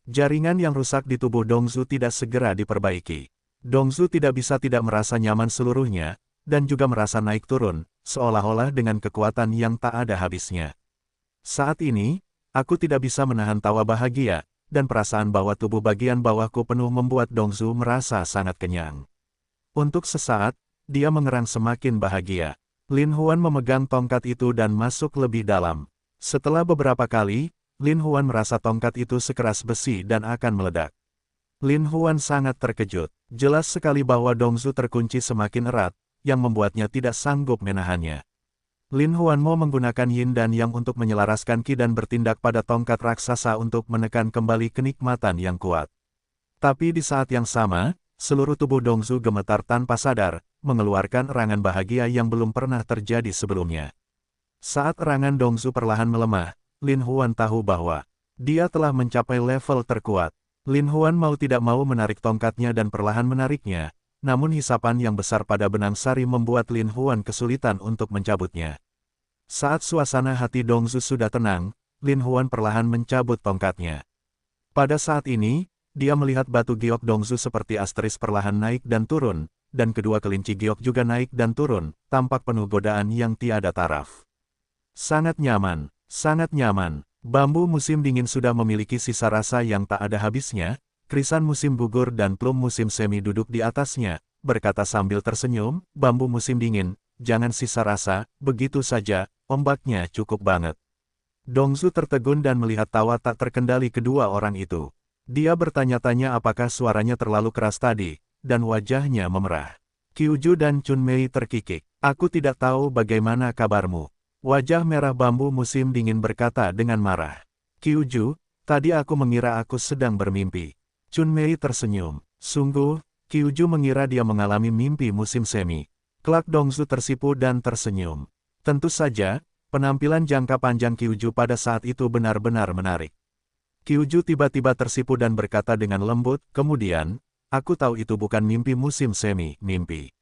Jaringan yang rusak di tubuh Dongzu tidak segera diperbaiki. Dongzu tidak bisa tidak merasa nyaman seluruhnya, dan juga merasa naik turun, seolah-olah dengan kekuatan yang tak ada habisnya. Saat ini, aku tidak bisa menahan tawa bahagia, dan perasaan bahwa tubuh bagian bawahku penuh membuat Dongzu merasa sangat kenyang. Untuk sesaat, dia mengerang semakin bahagia. Lin Huan memegang tongkat itu dan masuk lebih dalam. Setelah beberapa kali, Lin Huan merasa tongkat itu sekeras besi dan akan meledak. Lin Huan sangat terkejut. Jelas sekali bahwa Dongzu terkunci semakin erat, yang membuatnya tidak sanggup menahannya. Lin Huan mau menggunakan yin dan yang untuk menyelaraskan qi dan bertindak pada tongkat raksasa untuk menekan kembali kenikmatan yang kuat. Tapi di saat yang sama, seluruh tubuh Dongzu gemetar tanpa sadar, mengeluarkan erangan bahagia yang belum pernah terjadi sebelumnya. Saat erangan Dongzu perlahan melemah, Lin Huan tahu bahwa dia telah mencapai level terkuat. Lin Huan mau tidak mau menarik tongkatnya dan perlahan menariknya, namun hisapan yang besar pada benang sari membuat Lin Huan kesulitan untuk mencabutnya. Saat suasana hati Dongzu sudah tenang, Lin Huan perlahan mencabut tongkatnya. Pada saat ini, dia melihat batu giok Dongzu seperti asteris perlahan naik dan turun, dan kedua kelinci giok juga naik dan turun, tampak penuh godaan yang tiada taraf. Sangat nyaman. Sangat nyaman. Bambu musim dingin sudah memiliki sisa rasa yang tak ada habisnya, krisan musim gugur dan plum musim semi duduk di atasnya, berkata sambil tersenyum, bambu musim dingin, jangan sisa rasa, begitu saja, ombaknya cukup banget. Dongzu tertegun dan melihat tawa tak terkendali kedua orang itu. Dia bertanya-tanya apakah suaranya terlalu keras tadi, dan wajahnya memerah. Qiuju dan Chunmei terkikik. Aku tidak tahu bagaimana kabarmu. Wajah merah bambu musim dingin berkata dengan marah. Qiuju, tadi aku mengira aku sedang bermimpi. Chunmei tersenyum. Sungguh, Qiuju mengira dia mengalami mimpi musim semi. Kelak Dongzu tersipu dan tersenyum. Tentu saja, penampilan jangka panjang Qiuju pada saat itu benar-benar menarik. Qiuju tiba-tiba tersipu dan berkata dengan lembut, kemudian, aku tahu itu bukan mimpi musim semi, mimpi.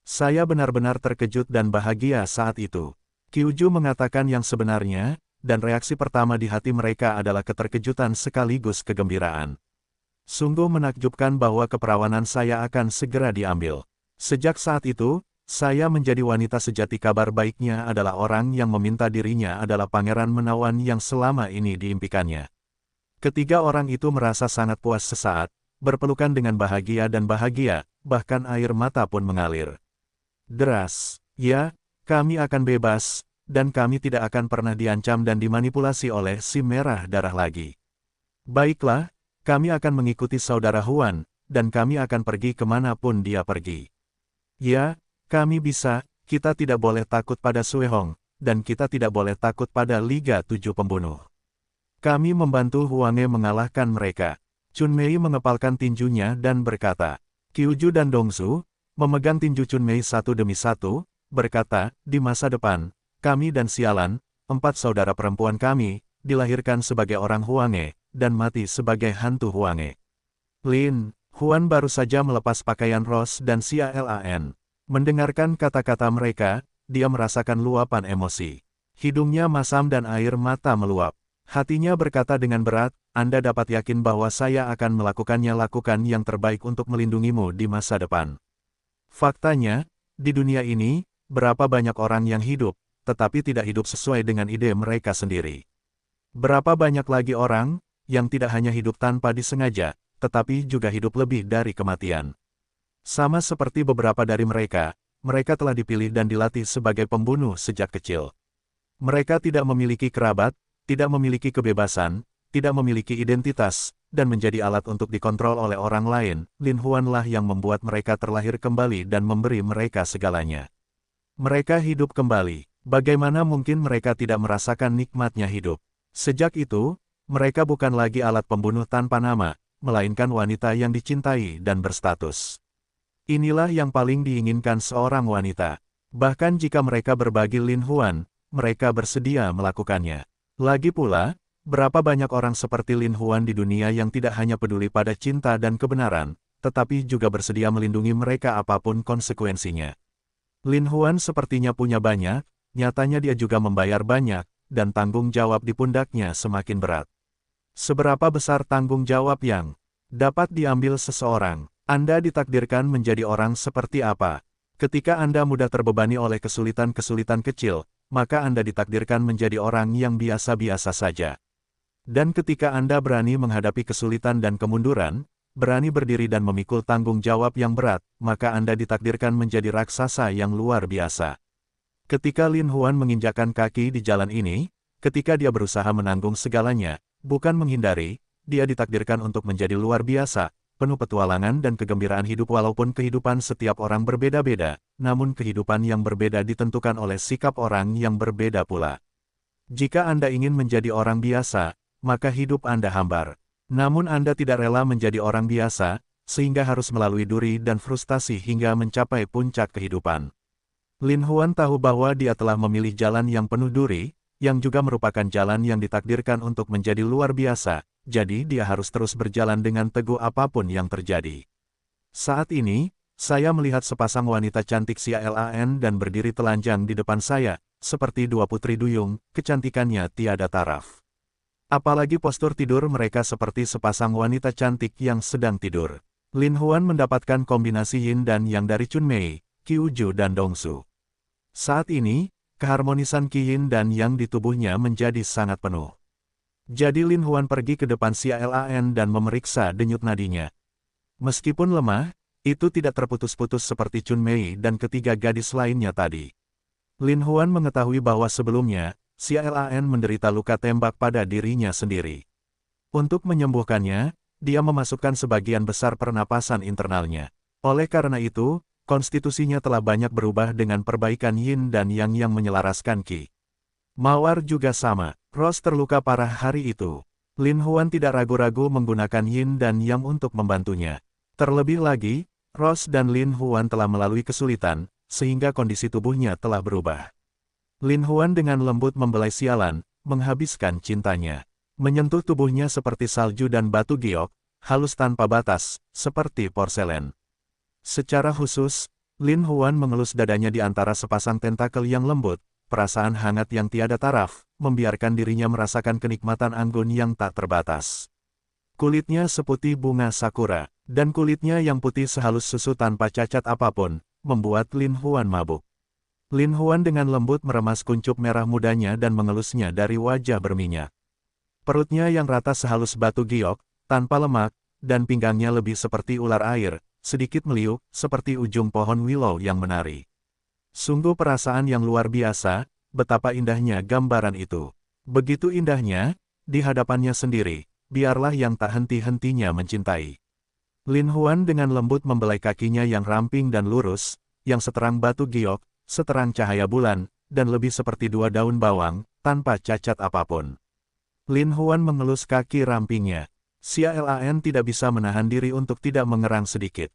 Saya benar-benar terkejut dan bahagia saat itu. Qiuju mengatakan yang sebenarnya, dan reaksi pertama di hati mereka adalah keterkejutan sekaligus kegembiraan. Sungguh menakjubkan bahwa keperawanan saya akan segera diambil. Sejak saat itu, Saya menjadi wanita sejati. Kabar baiknya adalah orang yang meminta dirinya adalah pangeran menawan yang selama ini diimpikannya. Ketiga orang itu merasa sangat puas sesaat, berpelukan dengan bahagia dan bahagia, bahkan air mata pun mengalir deras. Ya, kami akan bebas, dan kami tidak akan pernah diancam dan dimanipulasi oleh si merah darah lagi. Baiklah, kami akan mengikuti saudara Huan, dan kami akan pergi kemanapun dia pergi. Ya, kami bisa, kita tidak boleh takut pada Sue Hong, dan kita tidak boleh takut pada Liga 7 Pembunuh. Kami membantu Huange mengalahkan mereka. Chun Mei mengepalkan tinjunya dan berkata, Qiuju dan Dongsu, memegang tinju Chun Mei satu demi satu, berkata, di masa depan, kami dan Sialan, 4 saudara perempuan kami, dilahirkan sebagai orang Huange, dan mati sebagai hantu Huange. Lin, Huan baru saja melepas pakaian Rose dan Sialan. Mendengarkan kata-kata mereka, dia merasakan luapan emosi. Hidungnya masam dan air mata meluap. Hatinya berkata dengan berat, Anda dapat yakin bahwa saya akan melakukannya. Lakukan yang terbaik untuk melindungimu di masa depan. Faktanya, di dunia ini, berapa banyak orang yang hidup, tetapi tidak hidup sesuai dengan ide mereka sendiri. Berapa banyak lagi orang, yang tidak hanya hidup tanpa disengaja, tetapi juga hidup lebih dari kematian. Sama seperti beberapa dari mereka, mereka telah dipilih dan dilatih sebagai pembunuh sejak kecil. Mereka tidak memiliki kerabat, tidak memiliki kebebasan, tidak memiliki identitas, dan menjadi alat untuk dikontrol oleh orang lain. Lin Huan lah yang membuat mereka terlahir kembali dan memberi mereka segalanya. Mereka hidup kembali. Bagaimana mungkin mereka tidak merasakan nikmatnya hidup? Sejak itu, mereka bukan lagi alat pembunuh tanpa nama, melainkan wanita yang dicintai dan berstatus. Inilah yang paling diinginkan seorang wanita. Bahkan jika mereka berbagi Lin Huan, mereka bersedia melakukannya. Lagi pula, berapa banyak orang seperti Lin Huan di dunia yang tidak hanya peduli pada cinta dan kebenaran, tetapi juga bersedia melindungi mereka apapun konsekuensinya. Lin Huan sepertinya punya banyak, nyatanya dia juga membayar banyak, dan tanggung jawab di pundaknya semakin berat. Seberapa besar tanggung jawab yang dapat diambil seseorang? Anda ditakdirkan menjadi orang seperti apa? Ketika Anda mudah terbebani oleh kesulitan-kesulitan kecil, maka Anda ditakdirkan menjadi orang yang biasa-biasa saja. Dan ketika Anda berani menghadapi kesulitan dan kemunduran, berani berdiri dan memikul tanggung jawab yang berat, maka Anda ditakdirkan menjadi raksasa yang luar biasa. Ketika Lin Huan menginjakkan kaki di jalan ini, ketika dia berusaha menanggung segalanya, bukan menghindari, dia ditakdirkan untuk menjadi luar biasa, penuh petualangan dan kegembiraan hidup. Walaupun kehidupan setiap orang berbeda-beda, namun kehidupan yang berbeda ditentukan oleh sikap orang yang berbeda pula. Jika Anda ingin menjadi orang biasa, maka hidup Anda hambar. Namun Anda tidak rela menjadi orang biasa, sehingga harus melalui duri dan frustasi hingga mencapai puncak kehidupan. Lin Huan tahu bahwa dia telah memilih jalan yang penuh duri, yang juga merupakan jalan yang ditakdirkan untuk menjadi luar biasa. Jadi dia harus terus berjalan dengan teguh apapun yang terjadi. Saat ini, saya melihat sepasang wanita cantik Sialan dan berdiri telanjang di depan saya, seperti dua putri duyung, kecantikannya tiada taraf. Apalagi postur tidur mereka seperti sepasang wanita cantik yang sedang tidur. Lin Huan mendapatkan kombinasi yin dan yang dari Chun Mei, Qiuju dan Dongsu. Saat ini, keharmonisan Qi Yin dan Yang di tubuhnya menjadi sangat penuh. Jadi Lin Huan pergi ke depan Sialan dan memeriksa denyut nadinya. Meskipun lemah, itu tidak terputus-putus seperti Chun Mei dan ketiga gadis lainnya tadi. Lin Huan mengetahui bahwa sebelumnya, Sialan menderita luka tembak pada dirinya sendiri. Untuk menyembuhkannya, dia memasukkan sebagian besar pernapasan internalnya. Oleh karena itu, konstitusinya telah banyak berubah dengan perbaikan Yin dan Yang yang menyelaraskan Qi. Mawar juga sama. Rose terluka parah hari itu. Lin Huan tidak ragu-ragu menggunakan Yin dan Yang untuk membantunya. Terlebih lagi, Rose dan Lin Huan telah melalui kesulitan, sehingga kondisi tubuhnya telah berubah. Lin Huan dengan lembut membelai Sialan, menghabiskan cintanya. Menyentuh tubuhnya seperti salju dan batu giok, halus tanpa batas, seperti porselen. Secara khusus, Lin Huan mengelus dadanya di antara sepasang tentakel yang lembut, perasaan hangat yang tiada taraf, membiarkan dirinya merasakan kenikmatan anggun yang tak terbatas. Kulitnya seputih bunga sakura, dan kulitnya yang putih sehalus susu tanpa cacat apapun, membuat Lin Huan mabuk. Lin Huan dengan lembut meremas kuncup merah mudanya dan mengelusnya dari wajah berminyak. Perutnya yang rata sehalus batu giok, tanpa lemak, dan pinggangnya lebih seperti ular air, sedikit meliuk, seperti ujung pohon willow yang menari. Sungguh perasaan yang luar biasa, betapa indahnya gambaran itu. Begitu indahnya, di hadapannya sendiri, biarlah yang tak henti-hentinya mencintai. Lin Huan dengan lembut membelai kakinya yang ramping dan lurus, yang seterang batu giok, seterang cahaya bulan, dan lebih seperti dua daun bawang, tanpa cacat apapun. Lin Huan mengelus kaki rampingnya. Xiaolan tidak bisa menahan diri untuk tidak mengerang sedikit.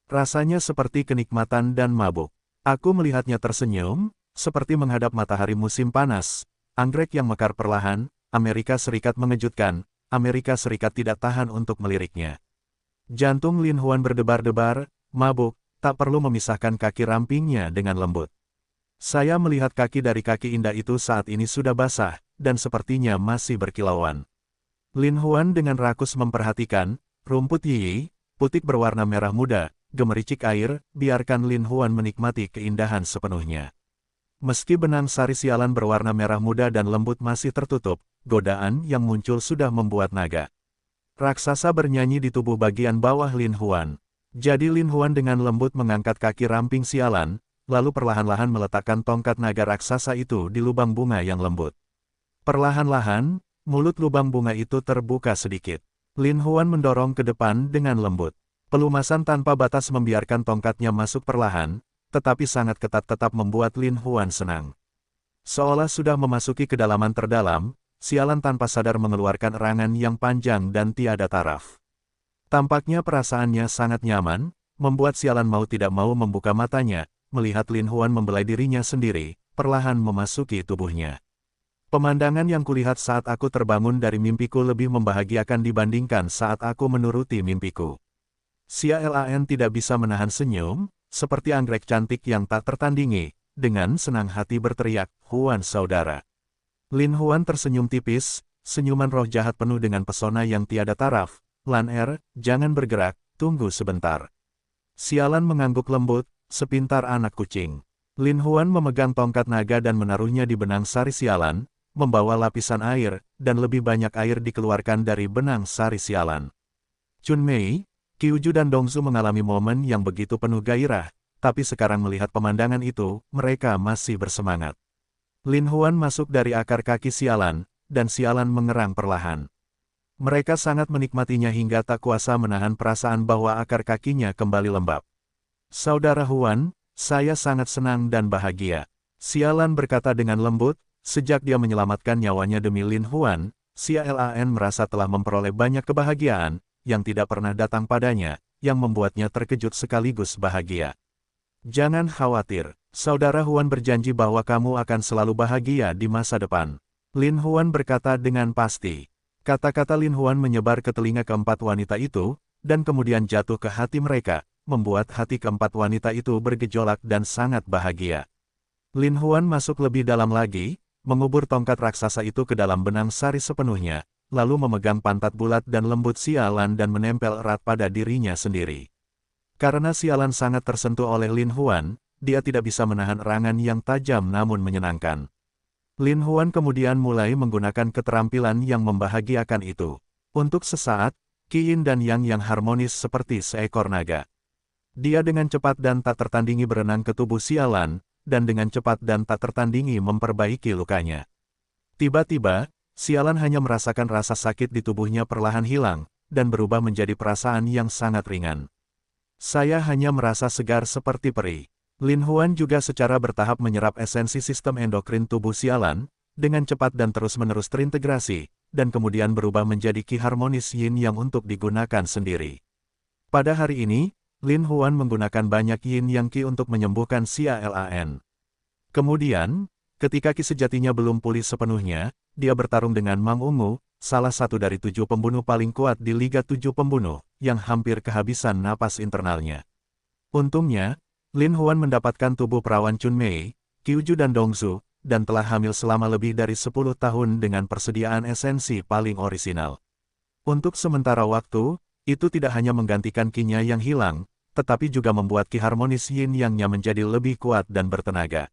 Rasanya seperti kenikmatan dan mabuk. Aku melihatnya tersenyum, seperti menghadap matahari musim panas. Anggrek yang mekar perlahan, Amerika Serikat mengejutkan, Amerika Serikat tidak tahan untuk meliriknya. Jantung Lin Huan berdebar-debar, mabuk, tak perlu memisahkan kaki rampingnya dengan lembut. Saya melihat kaki dari kaki indah itu saat ini sudah basah, dan sepertinya masih berkilauan. Lin Huan dengan rakus memperhatikan, rumput Yi, putik berwarna merah muda, gemericik air, biarkan Lin Huan menikmati keindahan sepenuhnya. Meski benang sari sialan berwarna merah muda dan lembut masih tertutup, godaan yang muncul sudah membuat naga raksasa bernyanyi di tubuh bagian bawah Lin Huan. Jadi Lin Huan dengan lembut mengangkat kaki ramping sialan, lalu perlahan-lahan meletakkan tongkat naga raksasa itu di lubang bunga yang lembut. Perlahan-lahan, mulut lubang bunga itu terbuka sedikit. Lin Huan mendorong ke depan dengan lembut. Pelumasan tanpa batas membiarkan tongkatnya masuk perlahan, tetapi sangat ketat tetap membuat Lin Huan senang. Seolah sudah memasuki kedalaman terdalam, sialan tanpa sadar mengeluarkan erangan yang panjang dan tiada taraf. Tampaknya perasaannya sangat nyaman, membuat sialan mau tidak mau membuka matanya, melihat Lin Huan membelai dirinya sendiri, perlahan memasuki tubuhnya. Pemandangan yang kulihat saat aku terbangun dari mimpiku lebih membahagiakan dibandingkan saat aku menuruti mimpiku. Xiaolan tidak bisa menahan senyum, seperti anggrek cantik yang tak tertandingi, dengan senang hati berteriak, "Huan saudara." Lin Huan tersenyum tipis, senyuman roh jahat penuh dengan pesona yang tiada taraf. "Lan jangan bergerak, tunggu sebentar." Sialan mengangguk lembut, sepintar anak kucing. Lin Huan memegang tongkat naga dan menaruhnya di benang sari sialan, membawa lapisan air, dan lebih banyak air dikeluarkan dari benang sari sialan. Chun Mei, Qiuju dan Dongzu mengalami momen yang begitu penuh gairah, tapi sekarang melihat pemandangan itu, mereka masih bersemangat. Lin Huan masuk dari akar kaki sialan, dan sialan mengerang perlahan. Mereka sangat menikmatinya hingga tak kuasa menahan perasaan bahwa akar kakinya kembali lembab. "Saudara Huan, saya sangat senang dan bahagia." Sialan berkata dengan lembut, sejak dia menyelamatkan nyawanya demi Lin Huan, Xiaolan merasa telah memperoleh banyak kebahagiaan, yang tidak pernah datang padanya, yang membuatnya terkejut sekaligus bahagia. "Jangan khawatir, Saudara Huan berjanji bahwa kamu akan selalu bahagia di masa depan." Lin Huan berkata dengan pasti. Kata-kata Lin Huan menyebar ke telinga keempat wanita itu, dan kemudian jatuh ke hati mereka, membuat hati keempat wanita itu bergejolak dan sangat bahagia. Lin Huan masuk lebih dalam lagi, mengubur tongkat raksasa itu ke dalam benang sari sepenuhnya, lalu memegang pantat bulat dan lembut sialan dan menempel erat pada dirinya sendiri. Karena sialan sangat tersentuh oleh Lin Huan, dia tidak bisa menahan erangan yang tajam namun menyenangkan. Lin Huan kemudian mulai menggunakan keterampilan yang membahagiakan itu. Untuk sesaat, Qi Yin dan Yang yang harmonis seperti seekor naga. Dia dengan cepat dan tak tertandingi berenang ke tubuh sialan, dan dengan cepat dan tak tertandingi memperbaiki lukanya. Tiba-tiba, sialan hanya merasakan rasa sakit di tubuhnya perlahan hilang, dan berubah menjadi perasaan yang sangat ringan. "Saya hanya merasa segar seperti peri." Lin Huan juga secara bertahap menyerap esensi sistem endokrin tubuh sialan, dengan cepat dan terus-menerus terintegrasi, dan kemudian berubah menjadi Qi harmonis Yin yang untuk digunakan sendiri. Pada hari ini, Lin Huan menggunakan banyak Yin yang Qi untuk menyembuhkan Xiaolan. Kemudian, ketika Qi sejatinya belum pulih sepenuhnya, dia bertarung dengan Mang Ungu, salah satu dari 7 pembunuh paling kuat di Liga 7 Pembunuh, yang hampir kehabisan napas internalnya. Untungnya, Lin Huan mendapatkan tubuh perawan Chun Mei, Qiuju dan Dongzu, dan telah hamil selama lebih dari 10 tahun dengan persediaan esensi paling orisinal. Untuk sementara waktu, itu tidak hanya menggantikan Qi-nya yang hilang, tetapi juga membuat ki harmonis yin-yang-nya menjadi lebih kuat dan bertenaga.